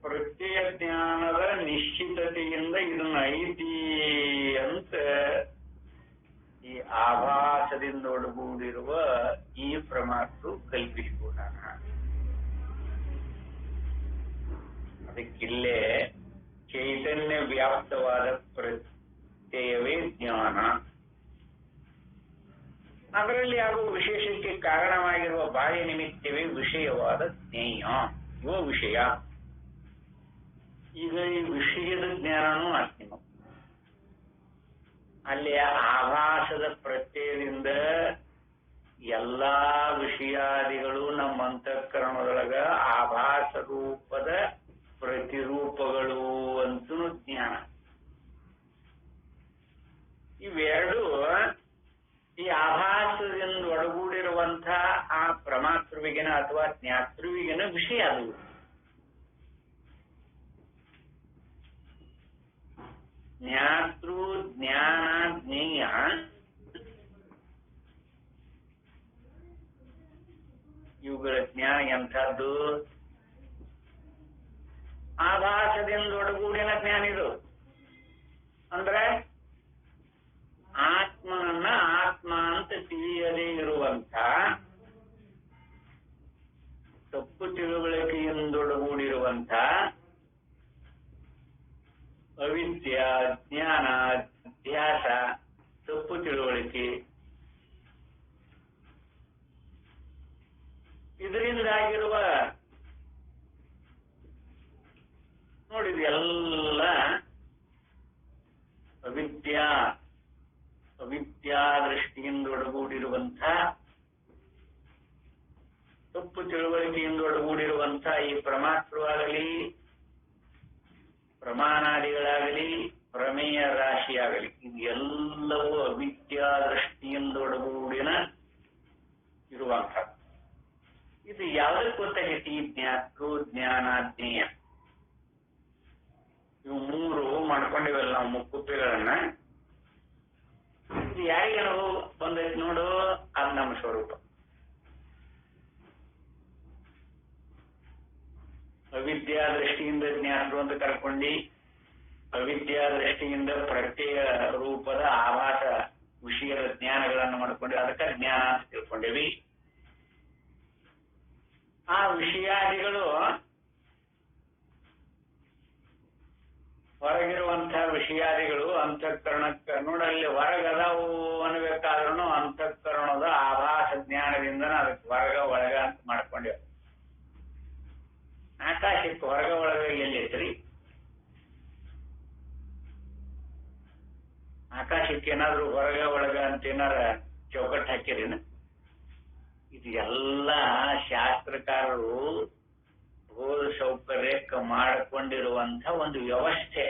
ಪ್ರತ್ಯಯ ಜ್ಞಾನದ ನಿಶ್ಚಿತತೆಯಿಂದ ಇದನ್ನ ಐತಿ ಅಂತ ಈ ಆಭಾಸದಿಂದ ಒಳಗೂಡಿರುವ ಈ ಪ್ರಮಾತ್ರ ಕಲ್ಪಿಸಿಕೊಂಡಾನ. ಅದಕ್ಕಿಲ್ಲೇ ಚೈತನ್ಯ ವ್ಯಾಪ್ತವಾದ ಪ್ರತ್ಯಯವೇ ಜ್ಞಾನ. ಅದರಲ್ಲಿ ಆಗುವ ವಿಶೇಷಕ್ಕೆ ಕಾರಣವಾಗಿರುವ ಬಾಹ್ಯ ನಿಮಿತ್ತವೇ ವಿಷಯವಾದ ಜ್ಞೇಯ. ಇವ ವಿಷಯ. ಈಗ ಈ ವಿಷಯದ ಜ್ಞಾನನೂ ಅಸ್ತಿಮ. ಅಲ್ಲಿ ಆಭಾಸದ ಪ್ರತ್ಯಯದಿಂದ ಎಲ್ಲಾ ವಿಷಯಾದಿಗಳು ನಮ್ಮ ಅಂತಃಕರಣದೊಳಗ ಆಭಾಸ ರೂಪದ ಪ್ರತಿರೂಪಗಳು ಅಂತೂ ಜ್ಞಾನ. ಇವೆರಡು ಈ ಆಭಾಸದಿಂದ ಒಳಗೂಡಿರುವಂತಹ ಆ ಪ್ರಮಾತೃವಿಗೆನ ಅಥವಾ ಜ್ಞಾತೃವಿಗೆನ ವಿಷಯ. ಅದು ಜ್ಞಾತೃ ಜ್ಞಾನ ಜ್ಞೇಯ ಇವುಗಳ ಜ್ಞಾನ ಎಂಥದ್ದು? ಆಭಾಸದಿಂದ ಒಳಗೂಡಿನ ಜ್ಞಾನ ಇದು. ಅಂದ್ರೆ ಆತ್ಮನನ್ನ ಆತ್ಮ ಅಂತ ತಿಳಿಯದೇ ಇರುವಂತ ತಪ್ಪು ತಿಳುವಳಿಕೆಯಿಂದೊಡಗೂಡಿರುವಂತ ಅವಿದ್ಯ ಜ್ಞಾನ ಅಧ್ಯಾಸ ತಪ್ಪು ತಿಳುವಳಿಕೆ ಇದರಿಂದಾಗಿರುವ ನೋಡಿದ್ವಿ ಎಲ್ಲ ಅವಿದ್ಯಾ ದೃಷ್ಟಿಯಿಂದ ಒಡಗೂಡಿರುವಂಥ ತಪ್ಪು ತಿಳುವಳಿಕೆಯಿಂದ ಒಡಗೂಡಿರುವಂಥ ಈ ಪ್ರಮಾತ್ರವಾಗಲಿ ಪ್ರಮಾಣಾದಿಗಳಾಗಲಿ ಪ್ರಮೇಯ ರಾಶಿಯಾಗಲಿ ಇದೆಲ್ಲವೂ ಅವಿದ್ಯಾ ದೃಷ್ಟಿಯಿಂದ ಒಡಗೂಡಿನ ಇರುವಂಥ. ಇದು ಯಾವುದಕ್ಕೆ ಗೊತ್ತಾಗೈತಿ? ಜ್ಞಾತೃ ಜ್ಞಾನ ಜ್ಞೇಯ ಇವು ಮೂರು ಮಾಡ್ಕೊಂಡಿವಲ್ಲ ನಾವು ಮುಕ್ಕುಪ್ಪಿಗಳನ್ನ. ಇದು ಯಾರಿಗೆ ಅನುಭವ ಬಂದೈತಿ ನೋಡು, ಅದು ನಮ್ಮ ಸ್ವರೂಪ. ಅವಿದ್ಯಾ ದೃಷ್ಟಿಯಿಂದ ಜ್ಞಾತರು ಅಂತ ಕರ್ಕೊಂಡಿ, ಅವಿದ್ಯಾ ದೃಷ್ಟಿಯಿಂದ ಪ್ರತ್ಯಯ ರೂಪದ ಆಭಾಸ ವಿಷಯದ ಜ್ಞಾನಗಳನ್ನು ಮಾಡ್ಕೊಂಡು ಅದಕ್ಕೆ ಜ್ಞಾನ ಅಂತ ತಿಳ್ಕೊಂಡೇವಿ. ಆ ವಿಷಯಾದಿಗಳು ಹೊರಗಿರುವಂತಹ ವಿಷಯಾದಿಗಳು ಅಂತಃಕರಣಕ್ಕೆ ನೋಡಲ್ಲಿ ಹೊರಗದಾವು ಅನ್ಬೇಕಾದ್ರೂ ಅಂತಃಕರಣದ ಆಭಾಸ ಜ್ಞಾನದಿಂದ ಅದಕ್ಕೆ ಹೊರಗ ಒಳಗ ಅಂತ ಮಾಡ್ಕೊಂಡೇವು. ಆಕಾಶಕ್ಕೆ ಹೊರಗ ಒಳಗ ಎಲ್ಲೈತ್ರಿ? ಆಕಾಶಕ್ಕೆ ಏನಾದ್ರು ಹೊರಗ ಒಳಗ ಅಂತ ಏನಾರ ಚೌಕಟ್ಟು ಹಾಕಿರೇನು? ಇದು ಎಲ್ಲ ಶಾಸ್ತ್ರಕಾರರು ಬೋಧ ಸೌಕರ್ಯಕ್ಕೆ ಮಾಡಿಕೊಂಡಿರುವಂತ ಒಂದು ವ್ಯವಸ್ಥೆ.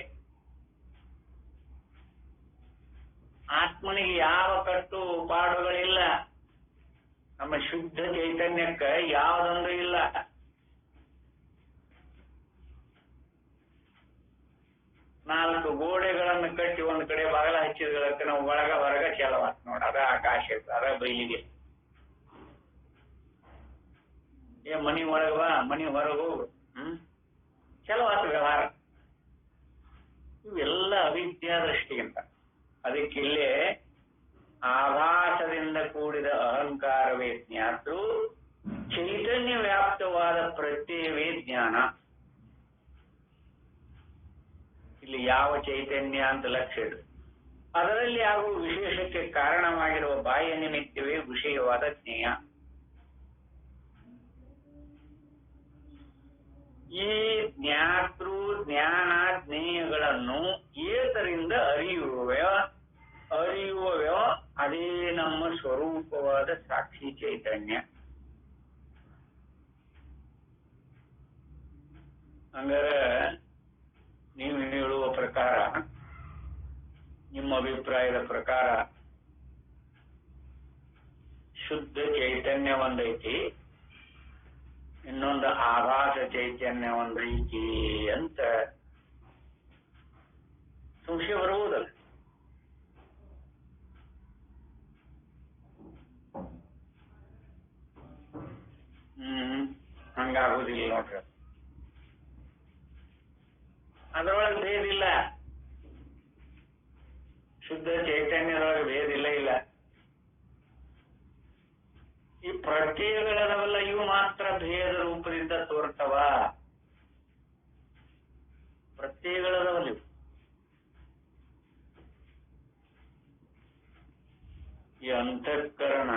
ಆತ್ಮನಿಗೆ ಯಾವ ಕಟ್ಟು ಪಾಡುಗಳಿಲ್ಲ, ನಮ್ಮ ಶುದ್ಧ ಚೈತನ್ಯಕ್ಕೆ ಯಾವುದೊಂದು ಇಲ್ಲ. ನಾಲ್ಕು ಗೋಡೆಗಳನ್ನು ಕಟ್ಟಿ ಒಂದ್ ಕಡೆ ಬಾಗಲ ಹಚ್ಚಿದ ನಾವು ಒಳಗ ಹೊರಗ ಚಲವಾತ್ ನೋಡ, ಅದ ಆಕಾಶ, ಅದ ಬೈಲಿಗೆ. ಮನಿ ಒಳಗ ಬಾ, ಮನಿ ಹೊರಗ ಹೋಗು, ಚಲವಾತ ವ್ಯವಹಾರ. ಇವೆಲ್ಲ ಅವಿದ್ಯಾ ದೃಷ್ಟಿಗಿಂತ. ಅದಕ್ಕಿಲ್ಲೇ ಆಭಾಸದಿಂದ ಕೂಡಿದ ಅಹಂಕಾರವೇ ಜ್ಞಾತೃ, ಚೈತನ್ಯ ವ್ಯಾಪ್ತವಾದ ಪ್ರತ್ಯಯವೇ ಜ್ಞಾನ. ಇಲ್ಲಿ ಯಾವ ಚೈತನ್ಯ ಅಂತ ಲಕ್ಷ್ಯ ಇಡು. ಅದರಲ್ಲಿ ಆಗುವ ವಿಶೇಷಕ್ಕೆ ಕಾರಣವಾಗಿರುವ ಬಾಹ್ಯ ನಿಮಿತ್ತವೇ ವಿಷಯವಾದ ಜ್ಞೇಯ. ಈ ಜ್ಞಾತೃ ಜ್ಞಾನ ಜ್ಞೇಯಗಳನ್ನು ಏತರಿಂದ ಅರಿಯುವವೋ ಅದೇ ನಮ್ಮ ಸ್ವರೂಪವಾದ ಸಾಕ್ಷಿ ಚೈತನ್ಯ. ಹಂಗಾರ ನೀವು ಹೇಳುವ ಪ್ರಕಾರ, ನಿಮ್ಮ ಅಭಿಪ್ರಾಯದ ಪ್ರಕಾರ ಶುದ್ಧ ಚೈತನ್ಯ ಒಂದೈತಿ, ಇನ್ನೊಂದು ಆಭಾಸ ಚೈತನ್ಯ ಒಂದೈತಿ ಅಂತ ಸಂಶಯ ಬರುವುದಲ್ಲ? ಹಂಗಾಗುದಿಲ್ಲ ನೋಡ್ರಿ. ಅದರೊಳಗೆ ಭೇದ ಇಲ್ಲ, ಶುದ್ಧ ಚೈತನ್ಯದೊಳಗೆ ಭೇದ ಇಲ್ಲ. ಈ ಪ್ರತ್ಯಯಗಳದವಲ್ಲ, ಇವು ಮಾತ್ರ ಭೇದ ರೂಪದಿಂದ ತೋರ್ತವ. ಪ್ರತ್ಯಯಗಳದವಲ್ಲ ಇವು. ಈ ಅಂತಃಕರಣ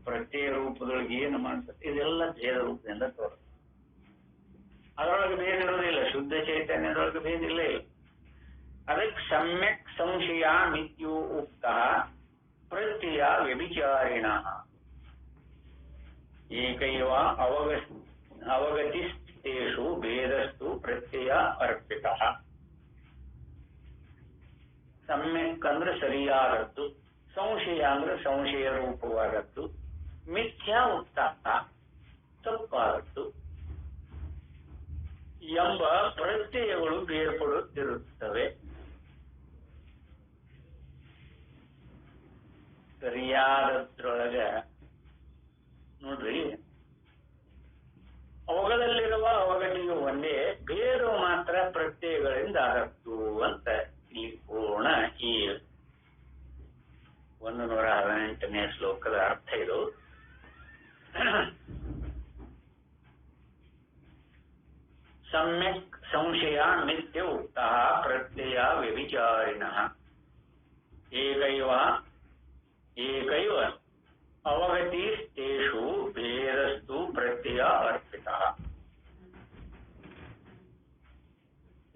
ಪ್ರತ್ಯಯ ರೂಪದೊಳಗೆ ಏನು ಮಾಡ್ತದೆ, ಇದೆಲ್ಲ ಭೇದ ರೂಪದಿಂದ ತೋರ್ತದೆ. ಅದರೊಳಗೆ ಭೇದ ಇರೋದಿಲ್ಲ, ಶುದ್ಧ ಚೈತನ್ಯದೊಳಗೆ ಭೇದ ಇಲ್ಲ. ಅದಕ್ಕೆ ಸಮ್ಯಕ್ ಸಂಶಯ ಮಿತ್ಯು ಉಕ್ತ ಪ್ರತ್ಯಯ ವ್ಯಭಿಚಾರಿಣ ಏಕೈವ ಅವಗತಿಸ್ತೇಷು ಭೇದಸ್ತು ಪ್ರತ್ಯಯ ಅರ್ಪಿತ. ಸಮ್ಯಕ್ ಅಂದ್ರೆ ಸರಿಯಾದದ್ದು, ಸಂಶಯ ಅಂದ್ರೆ ಸಂಶಯ ರೂಪವಾದದ್ದು, ಮಿಥ್ಯಾ ಉಕ್ತ ತಪ್ಪಾದದ್ದು ಎಂಬ ಪ್ರತ್ಯಯಗಳು ಬೇರ್ಪಡುತ್ತಿರುತ್ತವೆ. ಸರಿಯಾದದ್ರೊಳಗ ನೋಡ್ರಿ, ಅವುಗಳಲ್ಲಿರುವ ಅವಗತಿಯು ಒಂದೇ, ಬೇರು ಮಾತ್ರ ಪ್ರತ್ಯಯಗಳಿಂದ ಆದದ್ದು ಅಂತ ಈ ಪೂರ್ಣ ಈ 118ನೇ ಶ್ಲೋಕದ ಅರ್ಥ ಇದು. ಸಮ್ಯಕ್ ಸಂಶಯ ಮಿಥ್ಯ ಉಕ್ತ ಪ್ರತ್ಯಯ ವ್ಯಭಿಚಾರಿಣ ಏಕೈವ ಅವಗತಿಸ್ತೇಷು ಭೇದಸ್ತು ಪ್ರತ್ಯಯ ಅರ್ಪಿತ.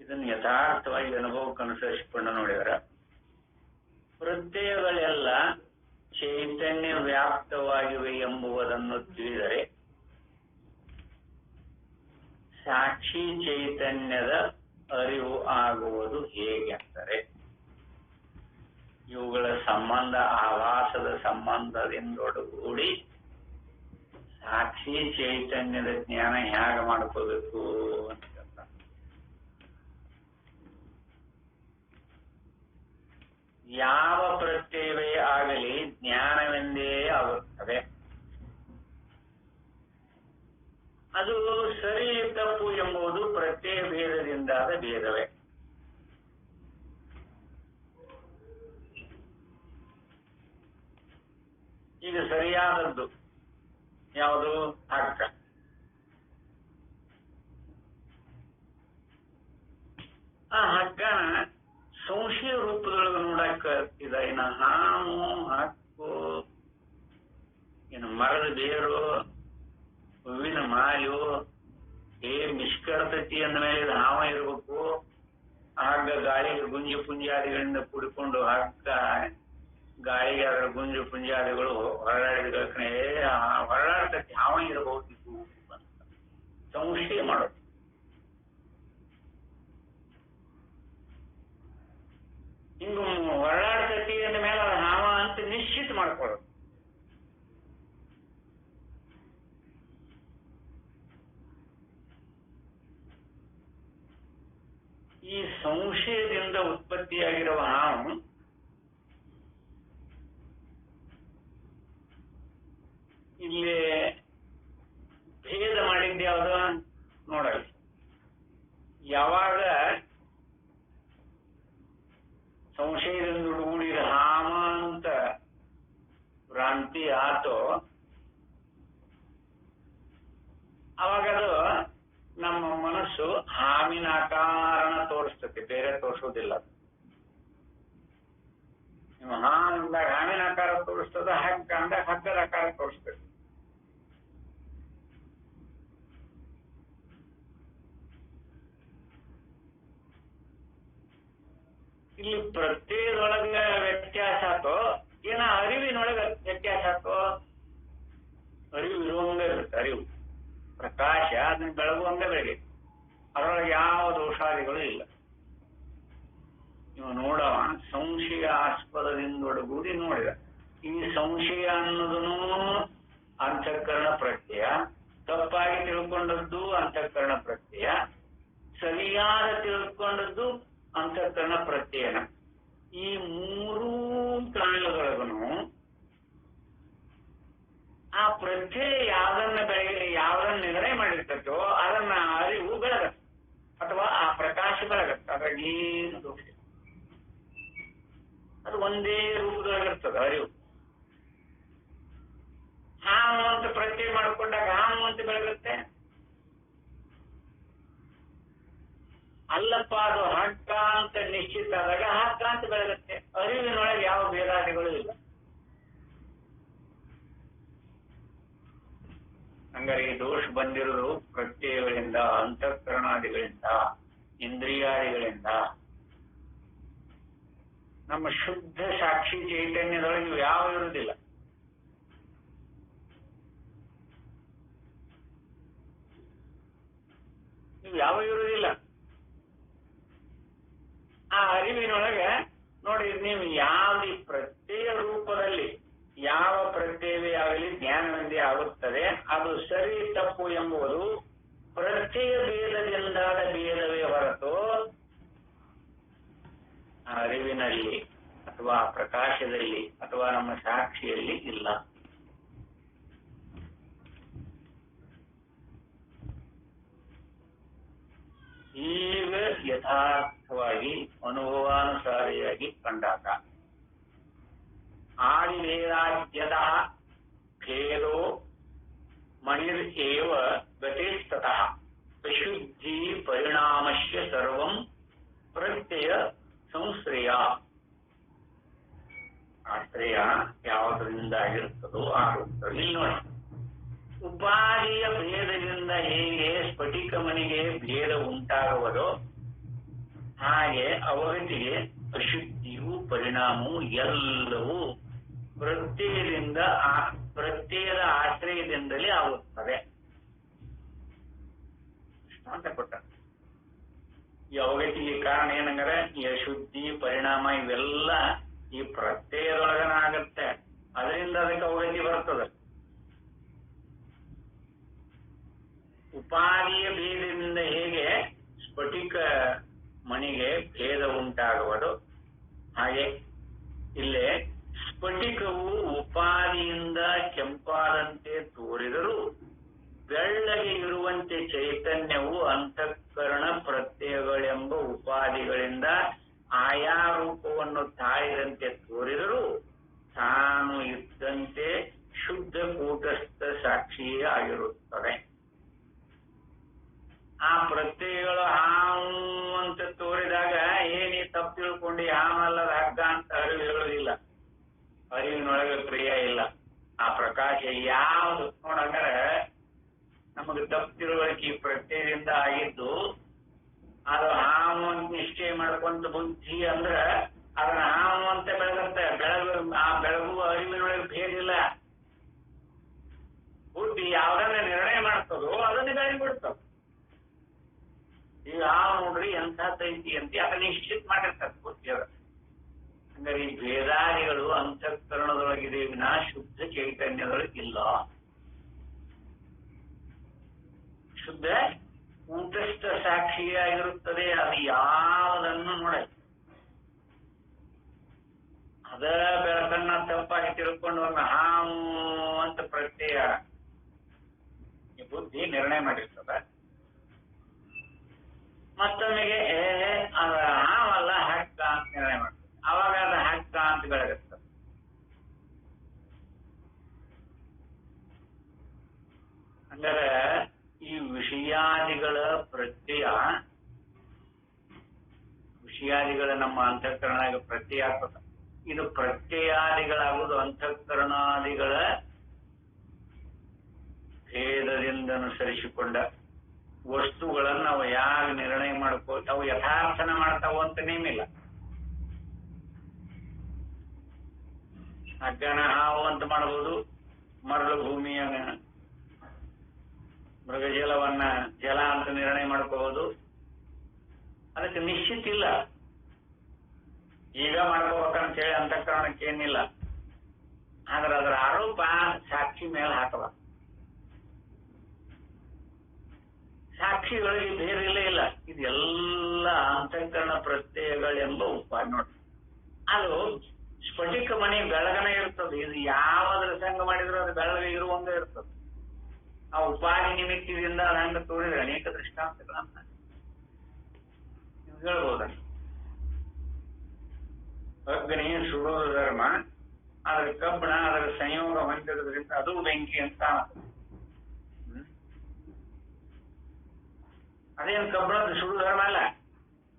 ಇದನ್ನು ಯಥಾರ್ಥವಾಗಿ ಅನುಭವಕ್ಕೆ ಅನುಸರಿಸಿಕೊಂಡು ನೋಡಿದರೆ ಪ್ರತ್ಯಯಗಳೆಲ್ಲ ಚೈತನ್ಯ ವ್ಯಾಪ್ತವಾಗಿವೆ ಎಂಬುದನ್ನು ತಿಳಿದರೆ ಸಾಕ್ಷಿ ಚೈತನ್ಯದ ಅರಿವು ಆಗುವುದು ಹೇಗೆಂದರೆ, ಇವುಗಳ ಸಂಬಂಧ ಆಭಾಸದ ಸಂಬಂಧದಿಂದೊಡಗೂಡಿ ಸಾಕ್ಷಿ ಚೈತನ್ಯದ ಜ್ಞಾನ ಹೇಗೆ ಮಾಡ್ಕೋಬೇಕು ಅಂತ. ಯಾವ ಪ್ರತ್ಯಯವೇ ಆಗಲಿ ಜ್ಞಾನವೆಂದೇ ಆಗುತ್ತದೆ. ಅದು ಸರಿ ತಪ್ಪು ಎಂಬುದು ಪ್ರತ್ಯಯ ಭೇದದಿಂದಾದ ಭೇದವೇ. ಈಗ ಸರಿಯಾದದ್ದು ಯಾವುದು? ಹಕ್ಕ. ಆ ಹಕ್ಕನ ಸಂಶಯ ರೂಪದೊಳಗೆ ನೋಡಕ್ಕ ಇನ್ನ ಹಾವು, ಹಕ್ಕು, ಇನ್ನು ಮರದ ಬೇರು, ಹೂವಿನ ಮಾಯು, ಮಿಷ್ಕರ್ತತಿ ಅಂದ ಮೇಲೆ ಇದು ಹಾವ ಇರ್ಬೇಕು. ಹಗ್ಗ ಗಾಳಿಗೆ ಗುಂಜು ಪುಂಜಾದಿಗಳಿಂದ ಕೂಡಿಕೊಂಡು ಹಗ್ಗ ಗಾಳಿಗೆ ಅದರ ಗುಂಜು ಪುಂಜಾದಿಗಳು ಹೊರಡಾಡಿದ ಹೊರಡಾಡ್ತತಿ, ಹಾವ ಇರಬಹುದು ಸಂಶಯ ಮಾಡೋದು. ಹಿಂಗ ಹೊರಡಾಡ್ತತಿ ಅಂದ ಮೇಲೆ ಅದು ಹಾವ ಅಂತ ನಿಶ್ಚಿತ ಮಾಡ್ಕೊಳ್ಳೋದು. ಈ ಸಂಶಯದಿಂದ ಉತ್ಪತ್ತಿಯಾಗಿರುವ ಹಾವು ಇಲ್ಲಿ ಭೇದ ಮಾಡಿದ್ದ ಯಾವುದು ನೋಡಲ್ಲ. ಯಾವಾಗ ಸಂಶಯದಿಂದ ಕೂಡಿದ ಹಾಮ ಅಂತ ಭ್ರಾಂತಿ ಆತೋ ಅವಾಗದು ನಮ್ಮ ಮನಸ್ಸು ಹಾವಿನ ಆಕಾರನ ತೋರಿಸ್ತದೆ, ಬೇರೆ ತೋರಿಸೋದಿಲ್ಲ. ನೀವು ಅಂದಾಗ ಹಾವಿನ ಆಕಾರ ತೋರಿಸ್ತದ, ಹಗ್ಗ ಅಂದಾಗ ಹಗ್ಗದ ಆಕಾರ ತೋರಿಸ್ತದೆ. ಇಲ್ಲಿ ಪ್ರತ್ಯೇಕದೊಳಗ ವ್ಯತ್ಯಾಸ ಆತೋ ಏನ ಅರಿವಿನೊಳಗ ವ್ಯತ್ಯಾಸ ಆತೋ? ಅರಿವು ಇರುವಂಗ ಇರುತ್ತೆ. ಅರಿವು ಪ್ರಕಾಶ ಅದನ್ನ ಬೆಳಗುವಂಗ ಬೆಳಗ್ಗೆ, ಅದರೊಳಗೆ ಯಾವ ದೋಷಾದಿಗಳು ಇಲ್ಲ. ನೀವು ನೋಡವ ಸಂಶಯಾಸ್ಪದದಿಂದೊಡಗೂಡಿ ನೋಡಿದ. ಈ ಸಂಶಯ ಅನ್ನೋದನ್ನು ಅಂತಃಕರಣ ಪ್ರತ್ಯಯ, ತಪ್ಪಾಗಿ ತಿಳ್ಕೊಂಡದ್ದು ಅಂತಃಕರಣ ಪ್ರತ್ಯಯ, ಸರಿಯಾದ ತಿಳ್ಕೊಂಡದ್ದು ಅಂತಃಕರಣ ಪ್ರತ್ಯಯನ. ಈ ಮೂರೂ ಕಾರಣಗಳೊಳಗೂ ಆ ಪ್ರತ್ಯಯ ಯಾವ್ದನ್ನ ನಿರ್ಣಯ ಮಾಡಿರ್ತೋ ಅದನ್ನ ಅರಿವು ಬೆಳಗತ್ತೆ, ಅಥವಾ ಆ ಪ್ರಕಾಶ ಬೆಳಗತ್ತೆ. ಅದ್ರಾಗ ಏನು ದೋಷ, ಅದು ಒಂದೇ ರೂಪದೊಳಗಿರ್ತದೆ ಅರಿವು. ಹಾವು ಅಂತ ಪ್ರತ್ಯಯ ಮಾಡಿಕೊಂಡಾಗ ಹಾವು ಅಂತ ಬೆಳಗುತ್ತೆ. ಅಲ್ಲಪ್ಪ ಅದು ಹಗ್ಗ ಅಂತ ನಿಶ್ಚಿತ ಆದಾಗ ಹಗ್ಗ ಅಂತ ಬೆಳಗುತ್ತೆ. ಅರಿವಿನೊಳಗೆ ಯಾವ ಭೇದಾದಿಗಳು ಇಲ್ಲ. ಹಂಗಾರೆ ಈ ದೋಷ ಬಂದಿರೋದು ಪ್ರತ್ಯಯಗಳಿಂದ, ಅಂತಃಕರಣಾದಿಗಳಿಂದ, ಇಂದ್ರಿಯಾದಿಗಳಿಂದ. ನಮ್ಮ ಶುದ್ಧ ಸಾಕ್ಷಿ ಚೈತನ್ಯದೊಳಗೆ ಇವು ಯಾವ ಇರುವುದಿಲ್ಲ. ಇವು ಯಾವ ಇರುವುದಿಲ್ಲ. ಆ ಅರಿವಿನೊಳಗೆ ನೋಡಿ, ನೀವು ಯಾವ್ದು ಪ್ರತ್ಯಯ ರೂಪದಲ್ಲಿ ಯಾವ ಪ್ರತ್ಯವೇ ಆಗಲಿ ಜ್ಞಾನವೆಂದೇ ಆಗುತ್ತದೆ. ಅದು ಸರಿ ತಪ್ಪು ಎಂಬುದು ಪ್ರತ್ಯಯ ಭೇದದಿಂದಾದ ಭೇದವೇ ಹೊರತು ಅರಿವಿನಲ್ಲಿ ಅಥವಾ ಪ್ರಕಾಶದಲ್ಲಿ ಅಥವಾ ನಮ್ಮ ಸಾಕ್ಷಿಯಲ್ಲಿ ಇಲ್ಲ. ಈಗ ಯಥಾರ್ಥವಾಗಿ ಅನುಭವಾನುಸಾರಿಯಾಗಿ ಕಂಡಾಗ ಆದಿವೇದಾದ್ಯದ ಭೇದೋ ಮಣಿರೇವ ಗತಿಸ್ತತಃ ವಿಶುದ್ಧಿ ಪರಿಣಾಮಸ್ಯ ಸರ್ವಂ ಪ್ರತ್ಯಯ ಸಂಶ್ರಯ. ಆಶ್ರಯ ಯಾವುದರಿಂದ ಆಗಿರುತ್ತದೋ ಆಗುತ್ತದೆ. ಇಲ್ಲಿ ನೋಡಿ, ಉಪಾಧಿಯ ಭೇದದಿಂದ ಹೇಗೆ ಸ್ಫಟಿಕ ಮಣಿಗೆ ಭೇದ ಉಂಟಾಗುವುದೋ ಹಾಗೆ ಅವಗತಿಗೆ ಅಶುದ್ಧಿಯು ಪರಿಣಾಮವು ಎಲ್ಲವೂ ಪ್ರತ್ಯಯದಿಂದ ಪ್ರತ್ಯಯದ ಆಶ್ರಯದಿಂದಲೇ ಆಗುತ್ತದೆ ಅಂತ ಕೊಟ್ಟ. ಈ ಅವಗತಿಗೆ ಕಾರಣ ಏನಂದ್ರೆ ಈ ಅಶುದ್ಧಿ ಪರಿಣಾಮ ಇವೆಲ್ಲ ಈ ಪ್ರತ್ಯಯದೊಳಗನ ಆಗತ್ತೆ. ಅದರಿಂದ ಅದಕ್ಕೆ ಅವಗತಿ ಬರ್ತದೆ. ಉಪಾಧಿಯ ಭೇದದಿಂದ ಹೇಗೆ ಸ್ಫಟಿಕ ಮಣಿಗೆ ಭೇದ ಉಂಟಾಗುವುದು ಹಾಗೆ ಇಲ್ಲೇ ಸ್ಫಟಿಕವು ಉಪಾದಿಯಿಂದ ಕೆಂಪಾದಂತೆ ತೋರಿದರೂ ಬೆಳ್ಳಗೆ ಇರುವಂತೆ ಚೈತನ್ಯವು ಅಂತಃಕರಣ ಪ್ರತ್ಯಯಗಳೆಂಬ ಉಪಾದಿಗಳಿಂದ ಆಯಾ ರೂಪವನ್ನು ತಾಳಿದಂತೆ ತೋರಿದರೂ ತಾನು ಇದ್ದಂತೆ ಶುದ್ಧ ಕೂಟಸ್ಥ ಸಾಕ್ಷಿಯೇ ಆಗಿರುತ್ತದೆ. ಆ ಪ್ರತ್ಯಯಗಳು ಹಾವು ಅಂತ ತೋರಿದಾಗ ಏನಿ ತಪ್ಪು ತಿಳ್ಕೊಂಡು ಹಾವಲ್ಲದ ಹಗ್ಗ ಅಂತ ಅರಿವು ಹೇಳುವುದಿಲ್ಲ. ಅರಿವಿನೊಳಗೆ ಕ್ರಿಯೆ ಇಲ್ಲ. ಆ ಪ್ರಕಾಶ ಯಾವುದು ನೋಡಂದ್ರೆ ನಮಗೆ ತಪ್ಪು ತಿಳುವಳಿಕೆ ಪ್ರತ್ಯಯದಿಂದ ಆಗಿದ್ದು ಅದು ಹಾವು ಅಂತ ನಿಶ್ಚಯ ಮಾಡ್ಕೊಂತ ಬುದ್ಧಿ ಅಂದ್ರೆ ಅದನ್ನ ಹಾವು ಅಂತ ಬೆಳಗತ್ತೆ. ಆ ಬೆಳಗು ಅರಿವಿನೊಳಗೆ ಭೇದ ಇಲ್ಲ. ಬುದ್ಧಿ ಯಾವ್ದನ್ನ ನಿರ್ಣಯ ಮಾಡ್ತದೋ ಅದನ್ನ ಬೆಳಗ್ಬಿಡ್ತದ. ಈಗ ಹಾವು ನೋಡ್ರಿ ಎಂಥ ತೈತಿ ಅಂತ ಅದನ್ನ ನಿಶ್ಚಿತ ಮಾಡಿರ್ತಾರೆ ಬುದ್ಧಿ ಅದ. ಹಂಗಾರೆ ಈ ಭೇದಾದಿಗಳು ಅಂತಃಕರಣದೊಳಗಿದೆ ವಿನಾ ಶುದ್ಧ ಚೈತನ್ಯದೊಳಗಿಲ್ಲ. ಶುದ್ಧ ಕೂಟಸ್ಥ ಸಾಕ್ಷಿಯಾಗಿರುತ್ತದೆ. ಅದು ಯಾವುದನ್ನು ನೋಡ ಅದ ಬೆಳಕನ್ನ ತಪ್ಪಾಗಿ ತಿಳ್ಕೊಂಡು ಒಂದು ಹಾವು ಅಂತ ಪ್ರತ್ಯಯ ಈ ಬುದ್ಧಿ ನಿರ್ಣಯ ಮಾಡಿರ್ತದ. ಮತ್ತೊಮ್ಮೆಗೆ ಅದ ಹಾವಲ್ಲ ಹಕ್ಕ ಅಂತ ನಿರ್ಣಯ ಮಾಡ್ತದೆ. ಅವಾಗ ಅದ ಹಕ್ಕ ಅಂತ ಬೆಳಗಿರ್ತದೆ. ಹಂಗಾರೆ ಈ ವಿಷಯಾದಿಗಳ ಪ್ರತ್ಯಯ ವಿಷಯಾದಿಗಳ ನಮ್ಮ ಅಂತಃಕರಣಾಗ ಪ್ರತ್ಯಯ ಆಗ್ತದೆ. ಇದು ಪ್ರತ್ಯಯಾದಿಗಳಾಗುವುದು ಅಂತಃಕರಣಾದಿಗಳ ಭೇದದಿಂದ ಅನುಸರಿಸಿಕೊಂಡ ವಸ್ತುಗಳನ್ನು ನಾವು ಯಾವ ನಿರ್ಣಯ ಅವು ಯಥಾರ್ಥನ ಮಾಡ್ತಾವ ಅಂತ ನೇಮಿಲ್ಲ. ಹಗ್ಗನ ಹಾವು ಅಂತ ಮಾಡಬಹುದು, ಮರಳು ಭೂಮಿಯ ಮೃಗಜಲವನ್ನ ಜಲ ಅಂತ ನಿರ್ಣಯ ಮಾಡ್ಕೋಬಹುದು. ಅದಕ್ಕೆ ನಿಶ್ಚಿತ ಇಲ್ಲ. ಈಗ ಮಾಡ್ಕೋಬೇಕಂತ ಹೇಳಿ ಅಂತಃಕರಣಕ್ಕೆ ಏನಿಲ್ಲ. ಆದ್ರೆ ಅದರ ಆರೋಪ ಸಾಕ್ಷಿ ಮೇಲೆ ಹಾಕಲ್ಲ. ಸಾಕ್ಷಿಗಳಿಗೆ ಬೇರೆ ಇಲ್ಲ. ಇದೆಲ್ಲ ಅಂತಃಕರಣ ಪ್ರತ್ಯಯಗಳೆಂಬ ಉಪಾಯ ನೋಡಿ. ಅದು ಸ್ಫಟಿಕ ಮಣಿ ಬೆಳಗನೆ ಇರ್ತದೆ. ಇದು ಯಾವ್ದ್ರ ಸಂಗ ಮಾಡಿದ್ರು ಅದು ಬೆಳಗ್ಗೆ ಇರುವಂಗ ಇರ್ತದೆ. ಆ ಉಪಾಧಿ ನಿಮಿತ್ತದಿಂದ ಅದು ಹಂಗ ತೋರಿದ್ರೆ ಅನೇಕ ದೃಷ್ಟಾಂತಗಳನ್ನ ಹೇಳ್ಬೋದ. ಅಗ್ನಿ ಸುಡೋದು ಧರ್ಮ, ಅದರ ಕಬ್ಬಣ ಅದರ ಸಂಯೋಗ ಹೊಂದಿರೋದ್ರಿಂದ ಅದು ಬೆಂಕಿ ಅಂತ. ಅದೇನು ಕಬ್ಬಣದ ಸುಡು ಧರ್ಮ ಅಲ್ಲ.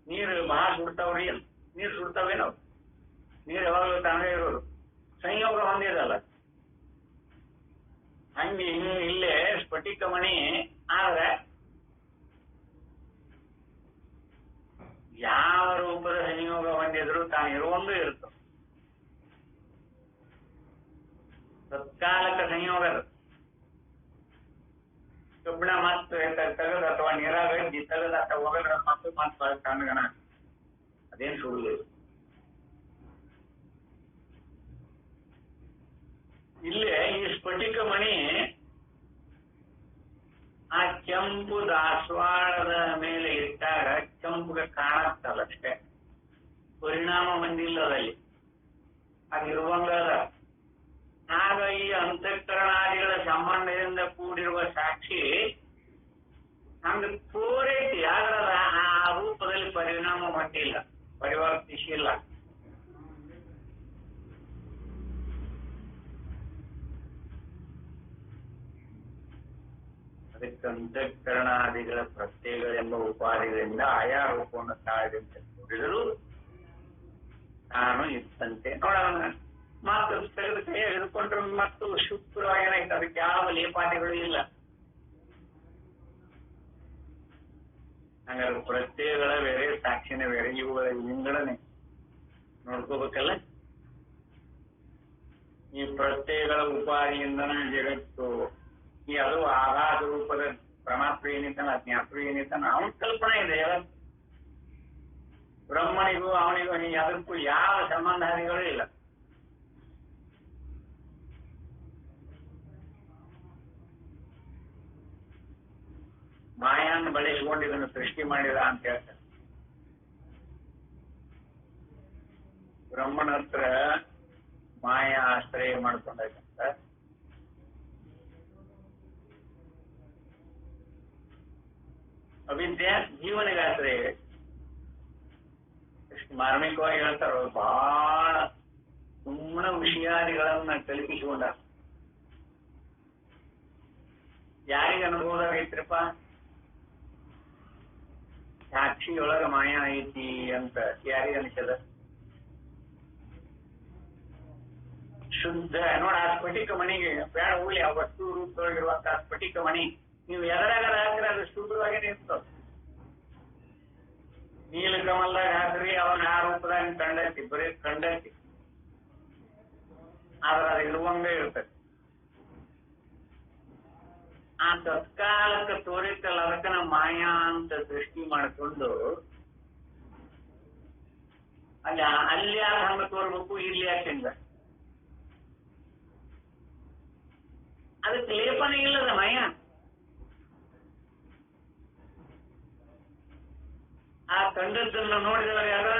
ನೀರು ಬಹಳ ಸುಡ್ತಾವ್ರಿ, ನೀರು ಸುಡ್ತಾವೇನೋ. ನೀರು ಯಾವಾಗಲೂ ತಾನೇ ಇರೋದು, ಸಂಯೋಗ ಹೊಂದಿರಲ್ಲ. ಹಂಗೆ ಇಲ್ಲೇ ಸ್ಫಟಿಕ ಮಣಿ ಆದ್ರೆ ಯಾವ ರೂಪದ ಸಂಯೋಗ ಹೊಂದಿದ್ರು ತಾನು ಇರುವಂಗೂ ಇರ್ತದೆ. ತತ್ಕಾಲಕ ಸಂಯೋಗದ ಕಬ್ಬಿಣ ಮತ್ತು ತೆಗೆದು ಅಥವಾ ನೀರಾಗ ತೆಗೆದು ಅಥವಾ ಒಗದ್ರ ಮತ್ತು ತಣ್ಣಗಣ ಅದೇನು ಸುಡುವುದಿಲ್ಲ. ಇಲ್ಲೇ ಈ ಸ್ಫಟಿಕ ಮಣಿ ಆ ಕೆಂಪು ದಾಸವಾಳದ ಮೇಲೆ ಇಟ್ಟಾಗ ಕೆಂಪುಗೆ ಕಾಣತ್ತಲ್ಲ ಅಷ್ಟೇ, ಪರಿಣಾಮ ಹೊಂದಿಲ್ಲದಲ್ಲಿ ಅದಿರುವಂಗದ. ಆಗ ಈ ಅಂತಃಕರಣಾದಿಗಳ ಸಂಬಂಧದಿಂದ ಕೂಡಿರುವ ಸಾಕ್ಷಿ ಹಂಗ ತೋರೈತಿ, ಆದ್ರೆ ಆ ರೂಪದಲ್ಲಿ ಪರಿಣಾಮ ಹೊಂದಿಲ್ಲ, ಪರಿವರ್ತಿಸಿಲ್ಲ. ಅದಕ್ಕೆ ಅಂತಃಕರಣಾದಿಗಳ ಪ್ರತ್ಯಯಗಳೆಂಬ ಉಪಾಧಿಗಳಿಂದ ಆಯಾ ರೂಪವನ್ನು ತಾಳದಂತೆ ಕೂಡಿದರೂ ನಾನು ಇತ್ತಂತೆ. ನೋಡೋಣ, ಮತ್ತು ತೆಗೆದು ಕೈ ಹಿಡ್ಕೊಂಡ್ರೆ ಮತ್ತು ಶುಕ್ರವಾಗಿ ಏನಾಯ್ತು, ಅದಕ್ಕೆ ಯಾವ ಲೇಪಾದಿಗಳು ಇಲ್ಲ. ಹಾಗಾದ್ರೆ ಪ್ರತ್ಯಯಗಳ ಬೇರೆ, ಸಾಕ್ಷಿನ ಬೇರೆ, ಇವುಗಳ ವಿಂಗಡಣೆ ನೋಡ್ಕೋಬೇಕಲ್ಲ. ಈ ಪ್ರತ್ಯಯಗಳ ಉಪಾಧಿಯಿಂದನೇ ಜಗತ್ತು, ಈ ಅದು ಆಘಾತ ರೂಪದ ಪರಮಾತ್ಮ ಏನಿದ್ದಾನ, ಜ್ಞಾಪಕ ಏನಿದ್ದಾನ, ಅವನ ಕಲ್ಪನೆ ಇದೆ. ಬ್ರಹ್ಮನಿಗೂ ಅವನಿಗೂ ಅದಕ್ಕೂ ಯಾವ ಸಂಬಂಧಾದಿಗಳು ಇಲ್ಲ. ಮಾಯಾನ್ನು ಬಳಸಿಕೊಂಡು ಇದನ್ನು ಸೃಷ್ಟಿ ಮಾಡಿದ ಅಂತ ಹೇಳ್ತಾರೆ. ಬ್ರಹ್ಮನ ಹತ್ರ ಆಶ್ರಯ ಮಾಡ್ಕೊಂಡಾಗಂತ ಅವಿದ್ಯೆ ಜೀವನಿಗೆ ಆಶ್ರಯ. ಎಷ್ಟು ಮಾರ್ಮಿಕವಾಗಿ ಹೇಳ್ತಾರೋ, ಬಹಳ ಸುಮ್ಮನೆ ವಿಷಯಾದಿಗಳನ್ನ ಕಲ್ಪಿಸಿಕೊಂಡ. ಯಾರಿಗೆ ಅನುಭವ ಐತ್ರಪ್ಪ? ಸಾಕ್ಷಿಯೊಳಗ ಮಾಯಾ ಐತಿ ಅಂತ ಯಾರಿಗೆ ಅನಿಸದ? ಶುದ್ಧ ನೋಡ, ಆ ಸ್ಫಟಿಕ ಮಣಿಗೆ ಬೇಡ ಹೂಲಿ, ಆ ವಸ್ತು ರೂಪದೊಳಗಿರುವಂತಹ ಸ್ಫಟಿಕ ಮಣಿ ನೀವು ಎದರಾಗದ ಹಾಕ್ರಿ, ಅದು ಶುದ್ಧವಾಗಿ ನಿಂತದ. ನೀಲಕಮಲ್ದಾಗ ಹಾಕ್ರಿ, ಅವನ ಆ ರೂಪದಾಗ ಕಂಡೈತಿ, ಬರೀ ಕಂಡೈತಿ, ಆದ್ರೆ ಅದು ಇರುವಂಗೆ ಇರ್ತದೆ. ಆ ತತ್ಕಾಲಕ್ಕೆ ತೋರಿತಲ್ಲ, ಅದಕ್ಕನ ಮಾಯಾ ಅಂತ ದೃಷ್ಟಿ ಮಾಡಿಕೊಂಡು ಅಲ್ಲಿ ಯಾಕೆ ಹಂಗ ತೋರ್ಬೇಕು, ಇಲ್ಲಿ ಯಾಕಿಂದ? ಅದಕ್ಕೆ ಲೇಪನ ಇಲ್ಲದ ಮಾಯಾ. ಆ ಕಂಡದ್ದನ್ನ ನೋಡಿದವ ಯಾರ?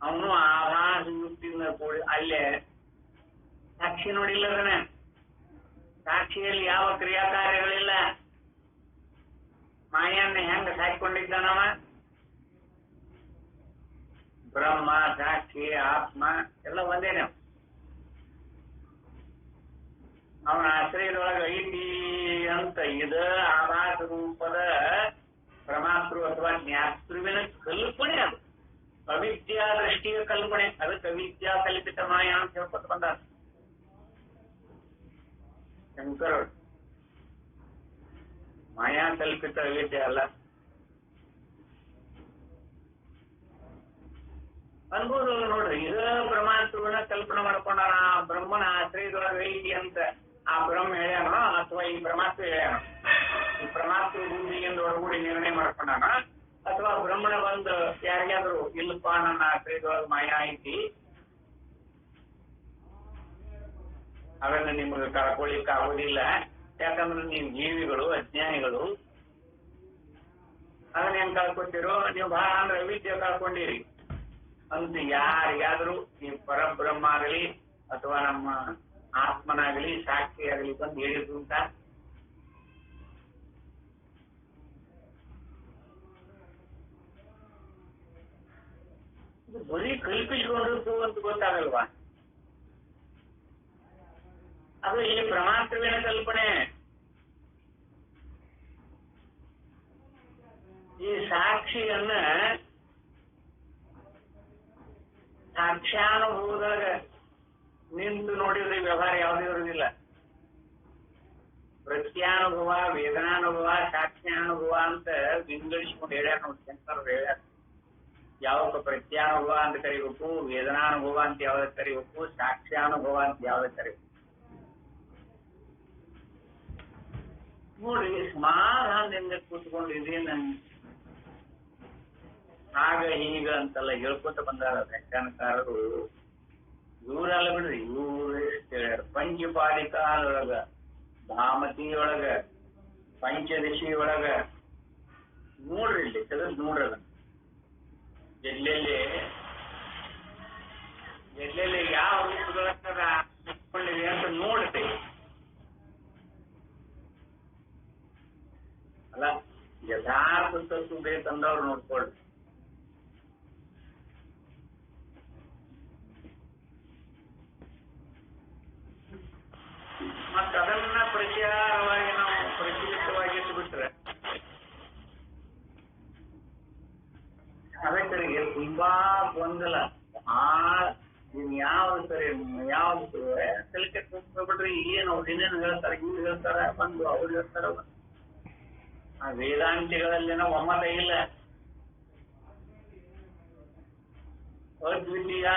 ಅವನು ಆಭಾಸ ವೃತ್ತಿಯಿಂದ ಕೂಡಿ ಅಲ್ಲೇ ಸಾಕ್ಷಿ ನೋಡಿಲ್ಲದನ. ಸಾಕ್ಷಿಯಲ್ಲಿ ಯಾವ ಕ್ರಿಯಾಕಾರ್ಯಗಳಿಲ್ಲ. ಮಾಯನ್ನ ಹೆಂಗ ಸಾಕಿಕೊಂಡಿದ್ದಾನವ? ಬ್ರಹ್ಮ, ಸಾಕ್ಷಿ, ಆತ್ಮ ಎಲ್ಲ ಒಂದೇನೆ. ಅವನ ಆಶ್ರಯದೊಳಗ ಐತಿ ಅಂತ ಇದ ಆಭಾಸ ರೂಪದ ಪ್ರಮಾತೃ ಅಥವಾ ಜ್ಞಾತೃವಿನ ಕಲ್ಪನೆ. ಅದು ಅವಿದ್ಯಾ ದೃಷ್ಟಿಯ ಕಲ್ಪನೆ. ಅದಕ್ಕೆ ಅವಿದ್ಯಾ ಕಲ್ಪಿತ ಮಾಯಾ ಅಂತ ಹೇಳ್ಕೊತ ಬಂದ ಶಂಕರ. ಮಾಯಾ ಕಲ್ಪಿತ ಅವಿದ್ಯೆ ಅಲ್ಲ. ಅನ್ಬೋದು ನೋಡ್ರಿ, ಇದ ಪ್ರಮಾತೃವಿನ ಕಲ್ಪನೆ ಮಾಡ್ಕೊಂಡಾನ. ಬ್ರಹ್ಮನ ಆಶ್ರಯದೊಳಗ ಐತಿ ಅಂತ ಆ ಬ್ರಹ್ಮ ಹೇಳ್ಯಾನೋ ಅಥವಾ ಈ ಪರಮಾತ್ಮ ಹೇಳ್ಯಾನೋ? ಈ ಪರಮಾತ್ಮ ಭೂಮಿಯಿಂದ ಒಳಗೂಡಿ ನಿರ್ಣಯ ಮಾಡ್ಕೊಂಡಾನ ಅಥವಾ ಬ್ರಹ್ಮಣ ಬಂದು ಯಾರಿಗಾದ್ರು ಇಲ್ಲಪ್ಪ ನನ್ನ ಆಶ್ರಯದೊಳಗ ಮಾಯಾ ಐತಿ, ಅವೆಲ್ಲ ನಿಮ್ಗೆ ಕಳ್ಕೊಳ್ಳಿಕ್ ಆಗುದಿಲ್ಲ, ಯಾಕಂದ್ರೆ ನೀವು ಜೀವಿಗಳು, ಅಜ್ಞಾನಿಗಳು, ಅದನ್ನ ಹೆಂಗ್ ಕಳ್ಕೊತೀರೋ ನೀವು? ಬಹಳ ಅಂದ್ರೆ ಅವಿದ್ಯೆ ಕಳ್ಕೊಂಡಿರಿ ಅಂತ ಯಾರಿಗಾದ್ರೂ ಈ ಪರಬ್ರಹ್ಮ ಆಗಲಿ ಅಥವಾ ನಮ್ಮ ಆತ್ಮನಾಗಲಿ ಸಾಕ್ಷಿ ಆಗಲಿ ಬಂದು ಹೇಳಿದ್ರು ಅಂತ? ಬರೀ ಕಲ್ಪಿಸಿಕೊಂಡಿರ್ತು ಅಂತ ಗೊತ್ತಾಗಲ್ವಾ? ಅದು ಇಲ್ಲಿ ಪ್ರಮಾತೃವಿನ ಕಲ್ಪನೆ. ಈ ಸಾಕ್ಷಿಯನ್ನ ಸಾಕ್ಷ್ಯಾನುಭವದಾಗ ನಿಂತು ನೋಡಿದ್ರೆ ವ್ಯವಹಾರ ಯಾವುದೇ ಇರುವುದಿಲ್ಲ. ಪ್ರತ್ಯಾನುಭವ, ವೇದನಾನುಭವ, ಸಾಕ್ಷ್ಯಾನುಭವ ಅಂತ ವಿಂಗಡಿಸಿಕೊಂಡು ಹೇಳ್ಯಾರ ನೋಡಿ ಶಂಕರರು. ಹೇಳ್ಯಾರ ಯಾವಕ್ಕ ಪ್ರತ್ಯಾನುಭವ ಅಂತ ಕರಿಬೇಕು, ವೇದನಾನುಭವ ಅಂತ ಯಾವ್ದಕ್ ಕರಿಬೇಕು, ಸಾಕ್ಷ್ಯಾನುಭವ ಅಂತ ಯಾವ್ದಕ್ ಕರಿಬೇಕು. ನೋಡಿ, ಸಮಾಧಾನದಿಂದ ಕೂತ್ಕೊಂಡಿದ್ದೀನಿ ನನ್ ಆಗ ಈಗ ಅಂತೆಲ್ಲ ಹೇಳ್ಕೊತ ಬಂದಾರ ವ್ಯಾಖ್ಯಾನಕಾರರು. ಇವರಲ್ಲ ಬಿಡ್ರಿ, ಇವ್ರು ಎಷ್ಟು ಹೇಳ್ಯಾರ. ಪಂಚಪಾಲಿಕಾಲೊಳಗ, ಭಾಮತಿಯೊಳಗ, ಪಂಚದಶಿಯೊಳಗ ನೋಡ್ರಿ, ಇಲ್ಲಿ ತೆಗೆದು ನೋಡ್ರಿ ಅದನ್ನ. ಎಲ್ಲೆಲ್ಲಿ ಯಾವ ರೂಪದೊಳಗಿವೆ ಅಂತ ನೋಡ್ತೇವೆ. ಅಲ್ಲ, ಯಥಾರ್ಥ ತತ್ವ ಬೇಕಂದವ್ರು ನೋಡ್ಕೊಳ್ರಿ. ಮತ್ತ ಅದನ್ನ ಪ್ರಚಾರವಾಗಿ ನಾವು ಪ್ರಚಲಿತವಾಗಿಟ್ಟು ಬಿಟ್ರೆ ಅದಕ್ಕರಿಗೆ ತುಂಬಾ ಗೊಂದಲ. ಇನ್ ಯಾವ್ದು ಸರಿ, ಯಾವ್ದು ತಲೆಕೆ ಬಿಡ್ರಿ. ಏನು ಅವ್ರು ಇನ್ನೇನು ಹೇಳ್ತಾರ, ಇವ್ರು ಹೇಳ್ತಾರ ಬಂದು, ಅವ್ರು ಹೇಳ್ತಾರ. ಆ ವೇದಾಂತಿಗಳಲ್ಲಿನ ಒಮ್ಮತ ಇಲ್ಲ, ಅದ್ವಿತೀಯ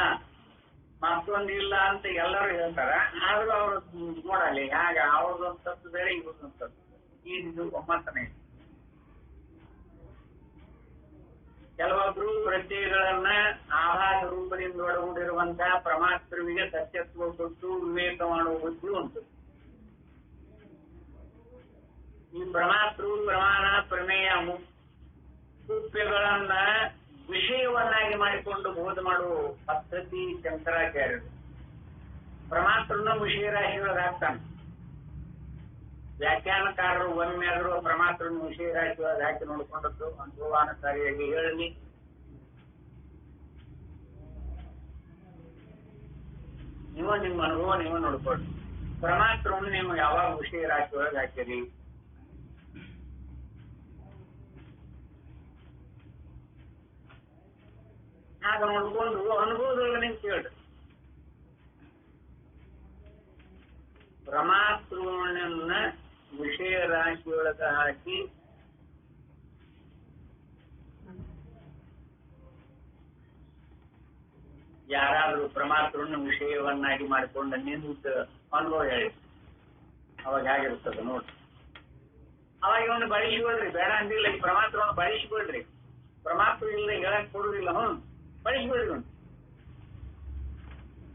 ಮತ್ತೊಂದು ಇಲ್ಲ ಅಂತ ಎಲ್ಲರೂ ಹೇಳ್ತಾರ. ಆದ್ರೂ ಅವ್ರು ನೋಡಲಿ ಹೇಗ ಅವ್ರದೊಂದು ತಪ್ಪು ಬೇರೆ, ಇವ್ರದೊಂದು ತಪ್ಪು, ಇದು ಒಮ್ಮತನೇ. ಕೆಲವೊಬ್ರು ಪ್ರತ್ಯಯಗಳನ್ನ ಆಭಾಸ ರೂಪದಿಂದ ಒಳಗೊಂಡಿರುವಂತಹ ಪ್ರಮಾತೃವಿಗೆ ಸತ್ಯತ್ವ ಕೊಟ್ಟು ವಿವೇಕ ಮಾಡುವ ಬುದ್ಧಿ ಉಂಟು. ಈ ಪ್ರಮಾತೃ, ಪ್ರಮಾಣ, ಪ್ರಮೇಯ ಮುಖ್ಯಗಳನ್ನ ವಿಷಯವನ್ನಾಗಿ ಮಾಡಿಕೊಂಡು ಬೋಧ ಮಾಡುವ ಪದ್ಧತಿ ಶಂಕರಾಚಾರ್ಯರು. ಪರಮಾತ್ಮನ ವಿಷಯ ರಾಶಿಯೊಳಗೆ ಹಾಕ್ತಾನೆ. ವ್ಯಾಖ್ಯಾನಕಾರರು ಒಮ್ಮೆ ಆದರೂ ಪರಮಾತ್ಮನ ವಿಷಯ ರಾಶಿಯೊಳಗೆ ಹಾಕಿ ನೋಡ್ಕೊಂಡದ್ದು ಅನುಭವಾನುಸಾರಿಯಾಗಿ ಹೇಳಲಿ. ನೀವು ನಿಮ್ಮ ಅನುಭವ ನೀವು ನೋಡ್ಕೊಳ್ರಿ. ಪರಮಾತ್ಮನ ನೀವು ಯಾವಾಗ ವಿಷಯ ರಾಶಿಯೊಳಗೆ ಹಾಕಿರಿ? ಆಗ ನೋಡ್ಕೊಂಡು ಅನುಭವದೊಳಗೆ ನೀವು ಕೇಳ್ರಿ. ಪರಮಾತ್ಮನ ವಿಷಯ ರಾಶಿಯೊಳಗ ಹಾಕಿ ಯಾರಾದ್ರೂ ಪರಮಾತ್ಮನ ವಿಷಯವನ್ನಾಗಿ ಮಾಡಿಕೊಂಡು ನಿಂತ ಅನುಭವ ಹೇಳಿ, ಅವಾಗ ಹೇಗಿರ್ತದ ನೋಡ್ರಿ. ಅವಾಗ ಇವನು ಬಳಸಿಕೊಳ್ರಿ, ಬೇಡ ಅಂದಿಲ್ಲ. ಈ ಪರಮಾತ್ಮನ ಬಳಸಿಕೊಳ್ರಿ. ಪರಮಾತ್ಮ ಇಲ್ಲ ಹೇಳಕ್ ಕೊಡುದಿಲ್ಲ, ಬಳಸಿಕೊಳ್ರಿ. ಅವನು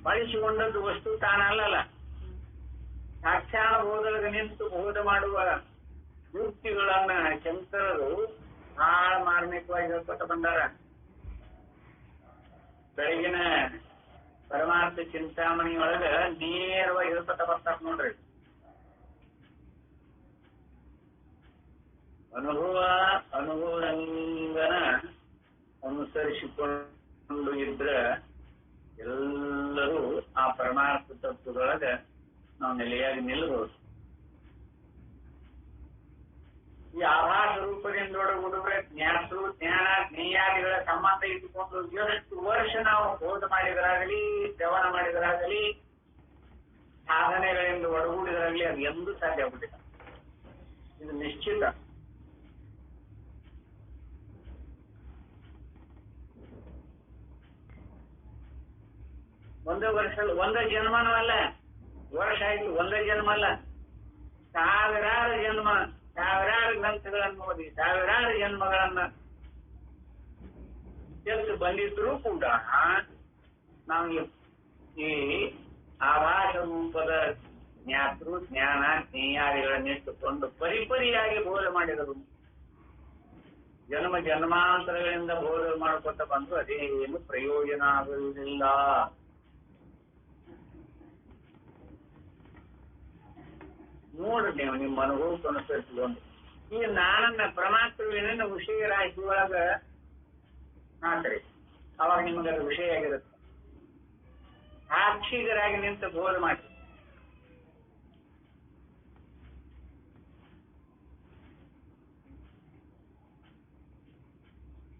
ಬಳಸಿಕೊಂಡದ್ದು ವಸ್ತು ತಾನಲ್ಲ. ಸಾಕ್ಷಾತ್ ಬೋಧೊಳಗೆ ನಿಂತು ಬೋಧ ಮಾಡುವ ಯುಕ್ತಿಗಳನ್ನ ಶಂಕರರು ಬಹಳ ಮಾರ್ಮಿಕವಾಗಿ ಹೇಳ್ಕೊತ ಬಂದಾರ. ಬೆಳಗಿನ ಪರಮಾರ್ಥ ಚಿಂತಾಮಣಿಯೊಳಗ ನೇರವಾಗಿ ಹೇಳ್ಕೊತ ಬರ್ತಾರ ನೋಡ್ರಿ. ಅನುಭವಂಗನ ಅನುಸರಿಸಿಕೊಂಡು ಇದ್ರ ಎಲ್ಲರೂ ಆ ಪರಮಾರ್ಥ ತತ್ವದೊಳಗ ನಾವು ನೆಲೆಯಾಗಿ ನಿಲ್ಲಬಹುದು. ಈ ಆಭಾಸ ರೂಪದಿಂದೊಡಗೂಡುವ ಜ್ಞಾತೃ ಜ್ಞಾನ ಜ್ಞೇಯಾದಿಗಳ ಸಂಬಂಧ ಇಟ್ಟುಕೊಂಡು ಎಷ್ಟು ವರ್ಷ ನಾವು ಬೋಧ ಮಾಡಿದರಾಗಲಿ, ಶ್ರವಣ ಮಾಡಿದರಾಗಲಿ, ಸಾಧನೆಗಳಿಂದ ಒಡಗೂಡಿದರಾಗಲಿ ಅದು ಎಂದೂ ಸಾಧ್ಯ ಆಗ್ಬಿಟ್ಟಿಲ್ಲ. ಇದು ನಿಶ್ಚಿತ. ಒಂದೇ ವರ್ಷ, ಒಂದೇ ಜನ್ಮನೂ ಅಲ್ಲ, ವರ್ಷ ಆಯ್ತು, ಒಂದೇ ಜನ್ಮ ಅಲ್ಲ, ಸಾವಿರಾರು ಜನ್ಮ, ಸಾವಿರಾರು ಗ್ರಂಥಗಳನ್ನು ಓದಿ ಸಾವಿರಾರು ಜನ್ಮಗಳನ್ನ ಎಷ್ಟು ಬಂದಿದ್ರು ಕೂಡ ನಮಗೆ ಈ ಆಭಾಸ ರೂಪದ ಜ್ಞಾತೃ ಜ್ಞಾನ ಜ್ಞೇಯಾದಿಗಳನ್ನಿಟ್ಟುಕೊಂಡು ಪರಿಪರಿಯಾಗಿ ಬೋಧ ಮಾಡಿದರು. ಜನ್ಮ ಜನ್ಮಾಂತರಗಳಿಂದ ಬೋಧ ಮಾಡಿಕೊಟ್ಟ ಬಂದು ಅದೇನು ಪ್ರಯೋಜನ ಆಗುವುದಿಲ್ಲ. ನೋಡ್ರಿ, ನೀವು ನಿಮ್ಮ ಅನುಭವಕ್ಕೆ ಅನುಸರಿಸಿಕೊಂಡು ಈ ನಾನನ್ನ ಪರಮಾತ್ಮನ ವಿಷಯ ರಾಶಿ ಒಳಗ ಹಾಕ್ರಿ. ಅವಾಗ ನಿಮಗೆ ಅದು ವಿಷಯ ಆಗಿರುತ್ತೆ. ಸಾಕ್ಷಿಗರಾಗಿ ನಿಂತು ಬೋಧ ಮಾಡಿ.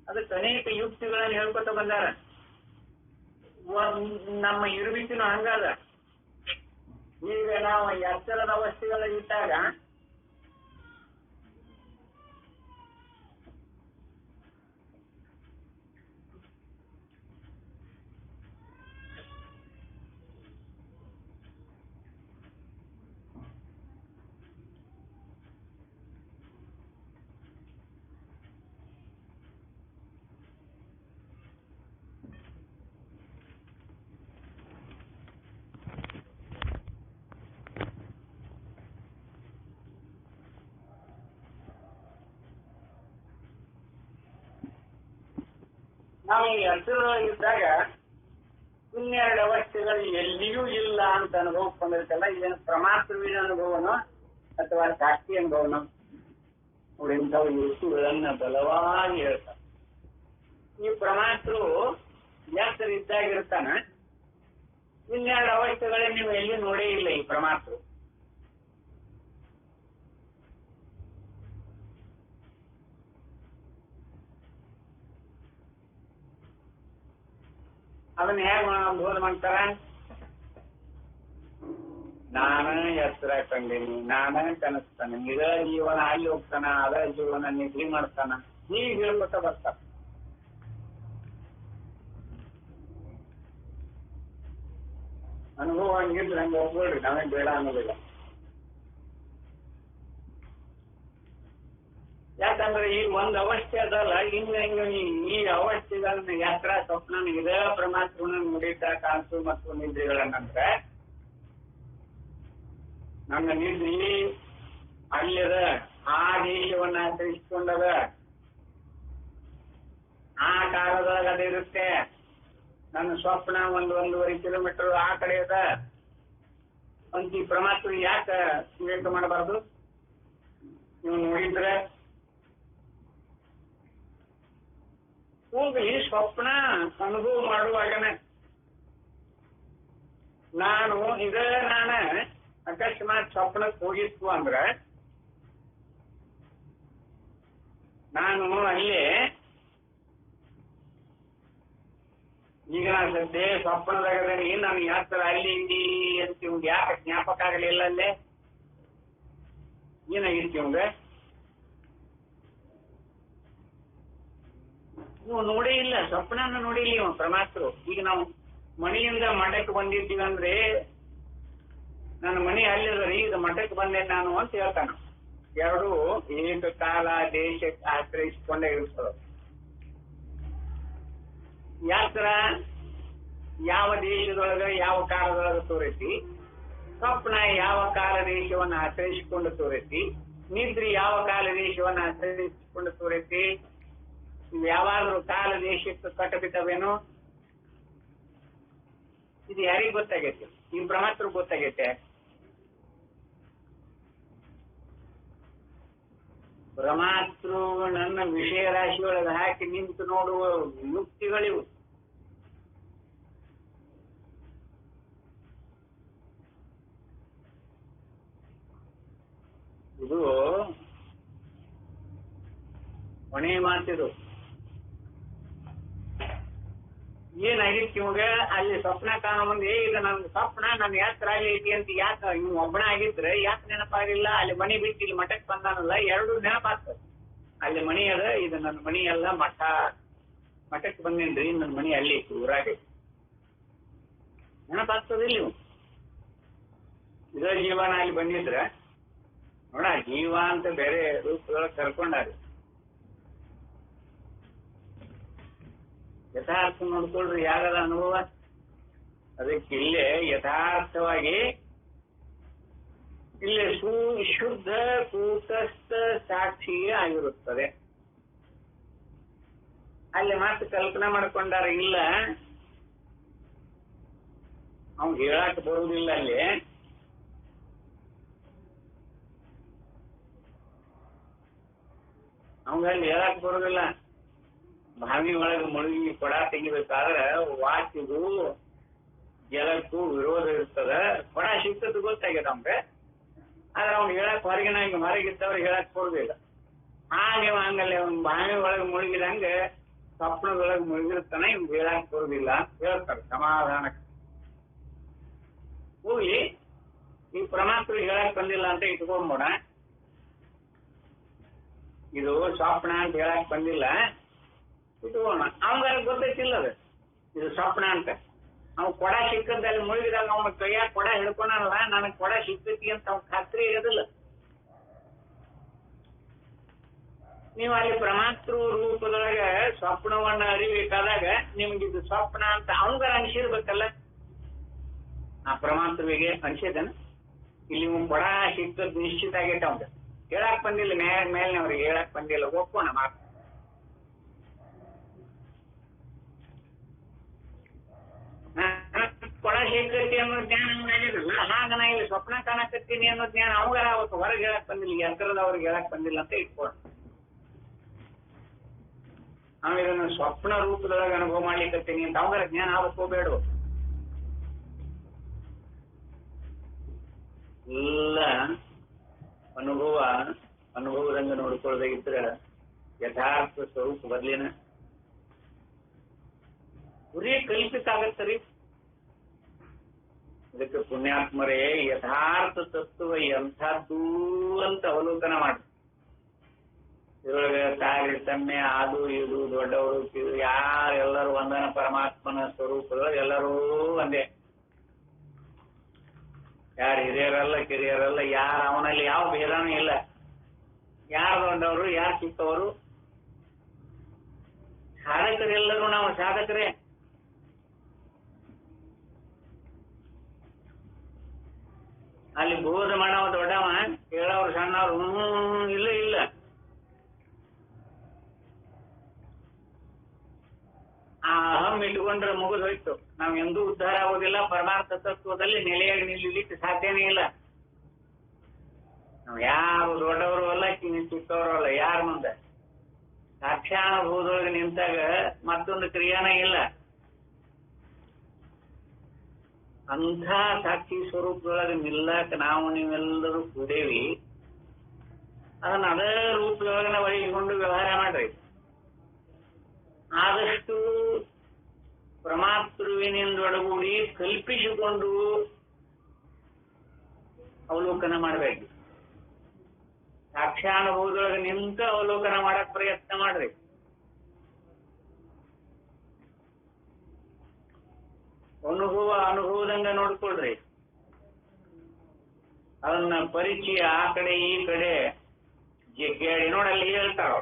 ಅದಕ್ಕೆ ಅನೇಕ ಯುಕ್ತಿಗಳನ್ನು ಹೇಳ್ಕೊತ ಬಂದಾರ. ನಮ್ಮ ಇರುವಿಕೆನೂ ಹಂಗಾದ. ಈಗ ನಾವು ಎಚ್ಚರದ ಅವಸ್ಥೆಗಳಲ್ಲಿದ್ದಾಗ ನಾವು ಈ ಎಚ್ಚರದೊಳಗಿದ್ದಾಗ ಇನ್ನೆರಡು ಅವಸ್ಥೆಗಳು ಎಲ್ಲಿಯೂ ಇಲ್ಲ ಅಂತ ಅನುಭವಕ್ಕೆ ಬಂದಿರ್ತಲ್ಲ. ಇದೇನು ಪರಮಾತ್ಮವಿನ ಅನುಭವನೋ ಅಥವಾ ಸಾಕ್ಷಿ ಅನುಭವನೋ ನೋಡಿ, ಇಂಥವು ಯುಕ್ತಿಗಳನ್ನ ಬಲವಾಗಿ ಹೇಳ್ತಾರೆ. ಈ ಪರಮಾತ್ಮರು ಎಚ್ಚರ ಇದ್ದಾಗಿರ್ತಾನ. ಇನ್ನೆರಡು ಅವಸ್ಥೆಗಳನ್ನ ನೀವು ಎಲ್ಲಿ ನೋಡೇ ಇಲ್ಲ. ಈ ಪರಮಾತ್ಮರು ಅದನ್ನ ಹೇಗೆ ಬೋಧ ಮಾಡ್ತಾರ? ನಾನ ಎತ್ತರ ಕಂಡೀನಿ, ನಾನ ಕನಸ್ತಾನ, ಇದ ಜೀವನ ಅಲ್ಲಿ ಹೋಗ್ತಾನ, ಅದ ಜೀವನ ನಿದ್ರಿ ಮಾಡ್ತಾನ, ಹೀಗೆ ಹೇಳ್ಕೊತ ಬರ್ತಾರ. ಅನುಭವ ಹಂಗಿದ್ರೆ ಹಂಗೆ ಹೋಗ್ಬೇಡ್ರಿ, ನಾವೇ ಬೇಡ ಅನ್ನೋದಿಲ್ಲ. ಯಾಕಂದ್ರೆ ಈಗ ಒಂದ್ ಅವಸ್ಥೆ ಅದಲ್ಲ, ಇನ್ನು ಈ ಅವಸ್ಥೆಗಳನ್ನ ಯಾತ್ರಾ ಸ್ವಪ್ನ ಇದೇ ಪರಮಾತ್ಮನ ನುಡಿತಾ ಕಾಣಿಸು ಮತ್ತು ನಿದ್ರೆಗಳನ್ನಂದ್ರೆ ನನ್ನ ನಿದ್ರಿ ಅಲ್ಲದ ಆ ದೇಶವನ್ನ ಆಚರಿಸಿಕೊಂಡದ, ಆ ಕಾಲದೊಳಗ ಅದಿರುತ್ತೆ. ನನ್ನ ಸ್ವಪ್ನ 1-1.5 ಕಿಲೋಮೀಟರ್ ಆ ಕಡೆ ಅದ ಅಂತ ಈ ಪರಮಾತ್ಮ ಯಾಕೆ ವಿವೇಕ ಮಾಡಬಾರ್ದು? ನೀವು ನೋಡಿದ್ರೆ ಹೋಗಿ ಸ್ವಪ್ನ ಅನುಭವ ಮಾಡುವಾಗನೆ ನಾನು ಅಕಸ್ಮಾತ್ ಸ್ವಪ್ನಕ್ಕೆ ಹೋಗಿತ್ತು ಅಂದ್ರೆ ನಾನು ಅಲ್ಲೇ ಈಗ ನಾನು ಸದ್ಯ ಸ್ವಪ್ನದಾಗದೇನೆ ನಾನು ಯಾತ್ರ ಅಲ್ಲಿ ಇಲ್ಲಿ ಅಂತ ಇವ್ಗೆ ಯಾಕೆ ಜ್ಞಾಪಕ ಆಗಲಿಲ್ಲ ಅಲ್ಲೇ ಏನಾಗಿತ್ತು ಇವಂಗ? ನೀವು ನೋಡೇ ಇಲ್ಲ, ಸ್ವಪ್ನ ನೋಡಿಲ್ಲ ಇವ ಪರಮಾತ್ಮರು. ಈಗ ನಾವು ಮನೆಯಿಂದ ಮಠಕ್ಕೆ ಬಂದಿದ್ದೀವಿ ಅಂದ್ರೆ ನನ್ನ ಮನೆ ಅಲ್ಲಿದ್ರಿ ಇದು ಮಠಕ್ಕೆ ಬಂದೆ ನಾನು ಅಂತ ಹೇಳ್ತಾನ. ಎರಡು ಏಕಕಾಲ ದೇಶಕ್ಕೆ ಆಶ್ರಯಿಸಿಕೊಂಡೇ ಇರ್ತದೆ. ಯಾತ್ರ ಯಾವ ದೇಶದೊಳಗ ಯಾವ ಕಾಲದೊಳಗ ತೋರೈತಿ, ಸ್ವಪ್ನ ಯಾವ ಕಾಲ ದೇಶವನ್ನು ಆಶ್ರಯಿಸಿಕೊಂಡು ತೋರೈತಿ, ನಿದ್ರೆ ಯಾವ ಕಾಲ ದೇಶವನ್ನು ಆಶ್ರಯಿಸಿಕೊಂಡು ತೋರೈತಿ. ಯಾವಾದ್ರೂ ಕಾಲ ದೇಶಕ್ಕೆ ಕಟ್ಟಬಿಟ್ಟವೇನು? ಇದು ಯಾರಿಗ್ ಗೊತ್ತಾಗೈತೆ? ಈ ಪರಮಾತ್ಮ ಗೊತ್ತಾಗೈತೆ. ಪರಮಾತ್ಮ ನನ್ನ ವಿಷಯ ರಾಶಿ ಒಳಗೆ ಹಾಕಿ ನಿಂತು ನೋಡುವ ಯುಕ್ತಿಗಳಿವು. ಇದು ಕೊನೆ ಮಾತಿದು. ಏನಾಗಿತ್ತು ಇವಾಗ ಅಲ್ಲಿ ಸ್ವಪ್ನ ಕಾಣೋ ಮುಂದೆ ಈಗ ನನ್ ಸ್ವಪ್ನ ನನ್ನ ಯಾತ್ರ ಅಲ್ಲಿ ಐತಿ ಅಂತ ಯಾಕೆ ಇವ್ ಒಬ್ಬನ ಆಗಿದ್ರೆ ಯಾಕೆ ನೆನಪಾಗಿಲ್ಲ? ಅಲ್ಲಿ ಮನಿ ಬಿಟ್ಟು ಇಲ್ಲಿ ಮಠಕ್ಕೆ ಬಂದಾನಲ್ಲ, ಎರಡು ನೆನಪಾಗ್ತದೆ. ಅಲ್ಲಿ ಮನಿ ಅದ, ಇದು ನನ್ನ ಮನಿ ಅಲ್ಲ, ಮಠಕ್ಕೆ ಬಂದೇನ್ರಿ, ನನ್ನ ಮನಿ ಅಲ್ಲಿ ಐತಿ ಊರಾಗೆ, ನೆನಪಾಗ್ತದಿಲ್ಲ ನೀವು? ಇದೇ ಜೀವನ ಅಲ್ಲಿ ಬಂದಿದ್ರ ನೋಡ, ಜೀವ ಅಂತ ಬೇರೆ ರೂಪದೊಳಗೆ ಕರ್ಕೊಂಡಾರಿ. ಯಥಾರ್ಥ ನೋಡ್ಕೊಳ್ರಿ ಯಾಗದ ಅನುಭವ. ಅದಕ್ಕೆ ಇಲ್ಲೇ ಯಥಾರ್ಥವಾಗಿ ಇಲ್ಲಿ ಶುದ್ಧ ಕೂಟಸ್ಥ ಸಾಕ್ಷಿಯೇ ಆಗಿರುತ್ತದೆ. ಅಲ್ಲಿ ಮಾತ್ರ ಕಲ್ಪನೆ ಮಾಡ್ಕೊಂಡಾರ ಇಲ್ಲ, ಅವ್ನು ಹೇಳಕ್ ಬರುವುದಿಲ್ಲ. ಅಲ್ಲಿ ಅವಂಗಲ್ಲಿ ಹೇಳಕ್ ಬರುದಿಲ್ಲ. ಬಾವಿ ಒಳಗೆ ಮುಳುಗಿ ಕೊಡ ತೆಗಿಬೇಕಾದ್ರೆ ವಾಚಿಗೂ ಜಲಕ್ಕೂ ವಿರೋಧ ಇರ್ತದ. ಕೊಡ ಸಿಕ್ತದ್ದು ಗೊತ್ತಾಗ್ಯದ ನಮ್ಗೆ, ಆದ್ರೆ ಅವ್ನು ಹೇಳಕ್ ಹೊರಗಿದ್ದವ್ರಿಗೆ ಹೇಳಕ್ ಬರುದಿಲ್ಲ. ನೀವು ಹಂಗಲ್ಲಿ ಅವ್ನು ಬಾವಿ ಒಳಗೆ ಮುಳುಗಿದಂಗೆ ಸ್ವಪ್ನದೊಳಗೆ ಮುಳುಗಿರ್ತಾನೆ, ಇವ್ನು ಹೇಳಕ್ ಬರುದಿಲ್ಲ ಅಂತ ಹೇಳ್ತಾರೆ ಸಮಾಧಾನಕ್ಕೆ. ಹೋಗಿ ಈ ಪರಮಾತ್ಮ ಹೇಳಕ್ ಬಂದಿಲ್ಲ ಅಂತ ಇಟ್ಕೊಂಬೋಣ. ಇದು ಸ್ವಪ್ನ ಅಂತ ಹೇಳಕ್ ಬಂದಿಲ್ಲ ಇಟ್ಕೋಣ. ಅವಂಗಾರ ಗೊತ್ತೈತಿಲ್ಲ ಅದು ಇದು ಸ್ವಪ್ನ ಅಂತ. ಅವ್ನು ಕೊಡ ಸಿಕ್ಕದಲ್ಲಿ ಮುಳುಗಿದಾಗ ಅವನ ಕೈಯಾಗ ಕೊಡ ಹಿಡ್ಕೊಳಲ್ಲ, ನನಗ್ ಕೊಡ ಸಿಕ್ಕತಿ ಅಂತ ಅವ್ನ ಖಾತ್ರಿ ಇರೋದಿಲ್ಲ. ನೀವು ಅಲ್ಲಿ ಪರಮಾತ್ಮ ರೂಪದೊಳಗ ಸ್ವಪ್ನವನ್ನ ಅರಿಬೇಕಾದಾಗ ನಿಮ್ಗೆ ಇದು ಸ್ವಪ್ನ ಅಂತ ಅವಂಗಾರ ಅನ್ಸಿರ್ಬೇಕಲ್ಲ. ಆ ಪರಮಾತ್ಮಗೆ ಅನ್ಸಿದನ ಇಲ್ಲಿ ಕೊಡ ಸಿಕ್ಕದ್ ನಿಶ್ಚಿತ ಆಗೈತೆ. ಅವಂಗ ಹೇಳಕ್ ಬಂದಿಲ್ಲ, ಮೇಲಿನವ್ರಿಗೆ ಹೇಳಕ್ ಬಂದಿಲ್ಲ, ಒಪ್ಪೋಣ ಮಾತು. ಕೊಡ ಸಿಕ್ಕತಿ ಅನ್ನೋ ಜ್ಞಾನ ಆಗಿರಲ್ಲ. ಹಾಗನ ಇಲ್ಲಿ ಸ್ವಪ್ನ ಕಾಣಕತ್ತೀನಿ ಅನ್ನೋ ಜ್ಞಾನ ಅವಂಗಾರ ಅವತ್ತು ಹೊರಗೆ ಹೇಳಕ್ ಬಂದಿಲ್ಲ, ಯಂತ್ರದವ್ರಿಗೆ ಹೇಳಕ್ ಬಂದಿಲ್ಲ ಅಂತ ಇಟ್ಕೋಣ. ಆಮೇಲೆ ಇದನ್ನು ಸ್ವಪ್ನ ರೂಪದೊಳಗೆ ಅನುಭವ ಮಾಡ್ಲಿಕ್ಕತ್ತೀನಿ ಅಂತ ಅವಂಗಾರ ಜ್ಞಾನ ಆವತ್ತು ಹೋಗ್ಬೇಡ. ಎಲ್ಲ ಅನುಭವದಂಗ ನೋಡ್ಕೊಳ್ದೆ ಇದ್ರ ಯಥಾರ್ಥ ಸ್ವರೂಪ ಬರ್ಲಿನ ಬರೀ ಕಲ್ಪಿತ ಆಗತ್ತರಿ. ಇದಕ್ಕೆ ಪುಣ್ಯಾತ್ಮರೇ ಯಥಾರ್ಥ ತತ್ವ ಎಂಥದ್ದು ಅಂತ ಅವಲೋಕನ ಮಾಡಿ. ಇದ್ರೊಳಗೆ ತಾರತಮ್ಯ ಅದು ಇದು ದೊಡ್ಡವರು ಯಾರೆಲ್ಲರೂ ಒಂದನ ಪರಮಾತ್ಮನ ಸ್ವರೂಪದೊಳಗೆ ಎಲ್ಲರೂ ಒಂದೇ. ಯಾರು ಹಿರಿಯರಲ್ಲ ಕಿರಿಯರಲ್ಲ, ಯಾರು ಅವನಲ್ಲಿ ಯಾವ ಭೇದನೂ ಇಲ್ಲ. ಯಾರು ದೊಡ್ಡವರು ಯಾರು ಚಿಕ್ಕವರು, ಸಾಧಕರೆಲ್ಲರೂ ನಾವು ಸಾಧಕರೇ. ಅಲ್ಲಿ ಬೋಧ ಮಾಡವ ದೊಡ್ಡವ, ಹೇಳವ್ರು ಸಣ್ಣವ್ರು ಇಲ್ಲ. ತಿಳ್ಕೊಂಡ್ರೆ ಮುಗಿದು ಹೋಯ್ತು. ನಾವ್ ಎಂದೂ ಉದ್ಧಾರ ಆಗೋದಿಲ್ಲ. ಪರಮಾರ್ಥ ತತ್ವದಲ್ಲಿ ನೆಲೆಯಾಗಿ ನಿಲ್ಲಲಿಕ್ಕೆ ಸಾಧ್ಯನೇ ಇಲ್ಲ. ನಾವ್ ಯಾವ ದೊಡ್ಡವರು ಅಲ್ಲ, ಚಿಕ್ಕವರು ಅಲ್ಲ. ಯಾರ ಮುಂದೆ ಸಾಕ್ಷಾನುಭವದೊಳಗೆ ನಿಂತಾಗ ಮತ್ತೊಂದು ಕ್ರಿಯಾನೇ ಇಲ್ಲ. ಅಂಥ ಸಾಕ್ಷಿ ಸ್ವರೂಪದೊಳಗೆ ನಿಲ್ಲಕ್ ನಾವು ನೀವೆಲ್ಲರೂ ಕೂಡೇವಿ. ಅದನ್ನ ಅದೇ ರೂಪದೊಳಗೆ ನಾವು ಒಳಗಿಕೊಂಡು ವ್ಯವಹಾರ ಮಾಡ್ರಿ. ಆದಷ್ಟು ಪರಮಾತ್ಮವಿನಿಂದೊಡಗೂಡಿ ಕಲ್ಪಿಸಿಕೊಂಡು ಅವಲೋಕನ ಮಾಡಬೇಕು. ಸಾಕ್ಷಾನುಭವದೊಳಗೆ ನಿಂತು ಅವಲೋಕನ ಮಾಡಕ್ ಪ್ರಯತ್ನ ಮಾಡ್ರಿ. ಅನುಭವದಂಗ ನೋಡ್ಕೊಳ್ರಿ. ಅದನ್ನ ಪರಿಚಯ ಆ ಕಡೆ ಈ ಕಡೆ ಜಗ್ಗಾಡಿ ನೋಡಲ್ಲಿ ಹೇಳ್ತಾರ.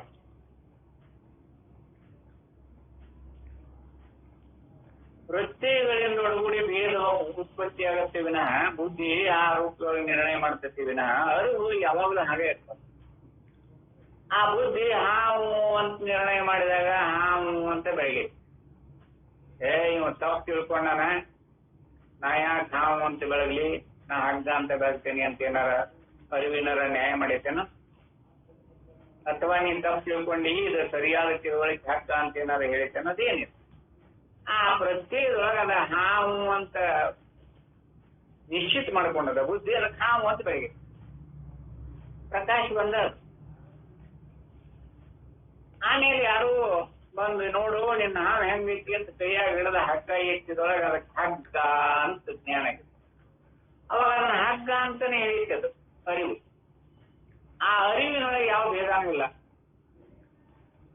ಪ್ರತ್ಯಯಗಳಿಂದ ಒಳಗೂಡಿ ಭೇದ ಉತ್ಪತ್ತಿ ಆಗತ್ತೆ ವಿನಃ ಬುದ್ಧಿ ಆ ರೂಪದೊಳಗೆ ನಿರ್ಣಯ ಮಾಡ್ತೈತಿ ವಿನಃ ಅರಿವು ಯಾವಾಗಲೂ ಹಾಗೆ ಇರ್ತದೆ. ಆ ಬುದ್ಧಿ ಹಾವು ಅಂತ ನಿರ್ಣಯ ಮಾಡಿದಾಗ ಹಾವು ಅಂತ ಬೆಳಗ್ಗೆ ಇವ ತಪ್ಪು ತಿಳ್ಕೊಂಡಾನ, ನಾ ಯಾಕೆ ಹಾವು ಅಂತ ಬೆಳಗ್ಲಿ, ನಾ ಹಗ್ಗ ಅಂತ ಬೆಳಗ್ತೇನೆ ಅಂತ ಏನಾರ ಅರಿವಿನಾರ ನ್ಯಾಯ ಮಾಡೈತೇನ? ಅಥವಾ ನೀನ್ ತಪ್ಪು ತಿಳ್ಕೊಂಡಿ ಇದು ಸರಿಯಾದ ತಿಳುವಳಿಕೆ ಹಗ್ಗ ಅಂತ ಏನಾರ ಹೇಳಿತೇನ? ಅದೇನಿಲ್ಲ. ಆ ಪ್ರತ್ಯೇಕದೊಳಗ ಅದ ಹಾವು ಅಂತ ನಿಶ್ಚಿತ ಮಾಡ್ಕೊಂಡದ ಬುದ್ಧಿ, ಅದಕ್ಕೆ ಹಾವು ಅಂತ ಬೆಳಗ್ಗೆ ಪ್ರಕಾಶ ಬಂದ. ಆಮೇಲೆ ಯಾರು ಬಂದು ನೋಡು ನಿನ್ನ ಹಾವು ಹೆಂಗೈತಿ ಅಂತ ಕೈಯಾಗ ಹಿಡದ ಹಗ್ಗ ಎತ್ತಿದೊಳಗೆ ಅದಕ್ಕೆ ಹಗ್ಗ ಅಂತ ಜ್ಞಾನ ಆಗಿದೆ. ಅವಾಗ ಅದನ್ನ ಹಗ್ಗ ಅಂತಾನೆ ಹೇಳಿದ್ದದು ಅರಿವು. ಆ ಅರಿವಿನೊಳಗೆ ಯಾವ ಭೇದಾನೂ ಇಲ್ಲ.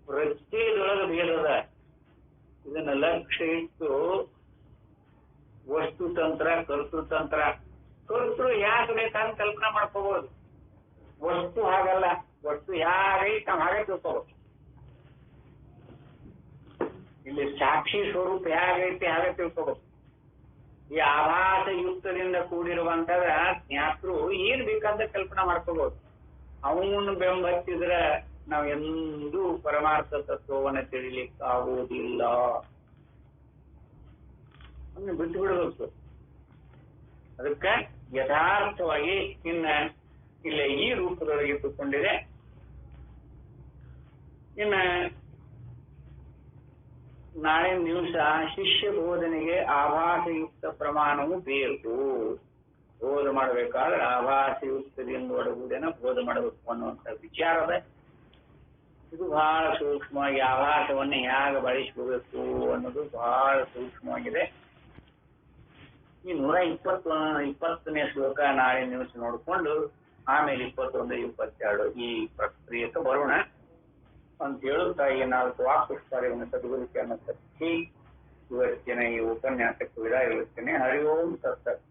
ಪ್ರತ್ಯೇಕದೊಳಗೆ ಭೇದದ. ಇದನ್ನ ಲಕ್ಷ್ಯ ಇಟ್ಟು ವಸ್ತುತಂತ್ರ ಕರ್ತೃತಂತ್ರ. ಕರ್ತೃ ಯಾಕೆ ಬೇಕಂತ ಕಲ್ಪನಾ ಮಾಡ್ಕೋಬಹುದು. ವಸ್ತು ಹಾಗಲ್ಲ. ವಸ್ತು ಹೇಗೈತೆ ನಾವು ಹಾಗೆ ತಿಳ್ಕೋಬಹುದು. ಇಲ್ಲಿ ಸಾಕ್ಷಿ ಸ್ವರೂಪ ಹೇಗೈತಿ ಹಾಗೆ ತಿಳ್ಕೋಬಹುದು. ಈ ಆಭಾಸ ಯುಕ್ತದಿಂದ ಕೂಡಿರುವಂತದ ಜ್ಞಾತೃ ಏನ್ ಬೇಕಂತ ಕಲ್ಪನಾ ಮಾಡ್ಕೋಬಹುದು. ಅವನು ಬೆಂಬತ್ತಿದ್ರೆ ನಾವು ಎಂದೂ ಪರಮಾರ್ಥ ತತ್ವವನ್ನು ತಿಳಿಲಿಕ್ಕಾಗುವುದಿಲ್ಲ. ಅದನ್ನು ಬಿಟ್ಟು ಬಿಡಬೇಕು. ಅದಕ್ಕೆ ಯಥಾರ್ಥವಾಗಿ ಇನ್ನ ಇಲ್ಲ ಈ ರೂಪದೊಳಗೆ ಇಟ್ಟುಕೊಂಡಿದೆ. ಇನ್ನ ನಾಳೆ ದಿವಸ ಶಿಷ್ಯ ಬೋಧನೆಗೆ ಆಭಾಸಯುಕ್ತ ಪ್ರಮಾಣವು ಬೇಕು. ಬೋಧ ಮಾಡಬೇಕಾದ್ರೆ ಆಭಾಸಯುಕ್ತದಿಂದ ಒಳಗೂಡೇನ ಬೋಧ ಮಾಡಬೇಕು ಅನ್ನುವಂಥ ವಿಚಾರದ. ಇದು ಬಹಳ ಸೂಕ್ಷ್ಮವಾಗಿ ಆಭಾಸವನ್ನು ಹೇಗೆ ಬಳಸ್ಕೋಬೇಕು ಅನ್ನೋದು ಬಹಳ ಸೂಕ್ಷ್ಮವಾಗಿದೆ. ಈ 120ನೇ ಶ್ಲೋಕ ನಾಳೆ ದಿವಸ ನೋಡಿಕೊಂಡು ಆಮೇಲೆ 21, 22 ಈ ಪ್ರಕ್ರಿಯೆಗೆ ಬರೋಣ ಅಂತ ಹೇಳುತ್ತಾ ಈ 4 ವಾಕ್ಪುಷ್ಪಾರ್ಯವನ್ನು ಸದ್ಗುರುಕ್ಕೆ ಅನ್ನೋ ಇವತ್ತಿನ ಈ ಉಪನ್ಯಾಸಕ್ಕೆ ವಿದಾಯ ಹೇಳುತ್ತೇನೆ. ಹರಿ ಓಂ ತತ್ಸತ್.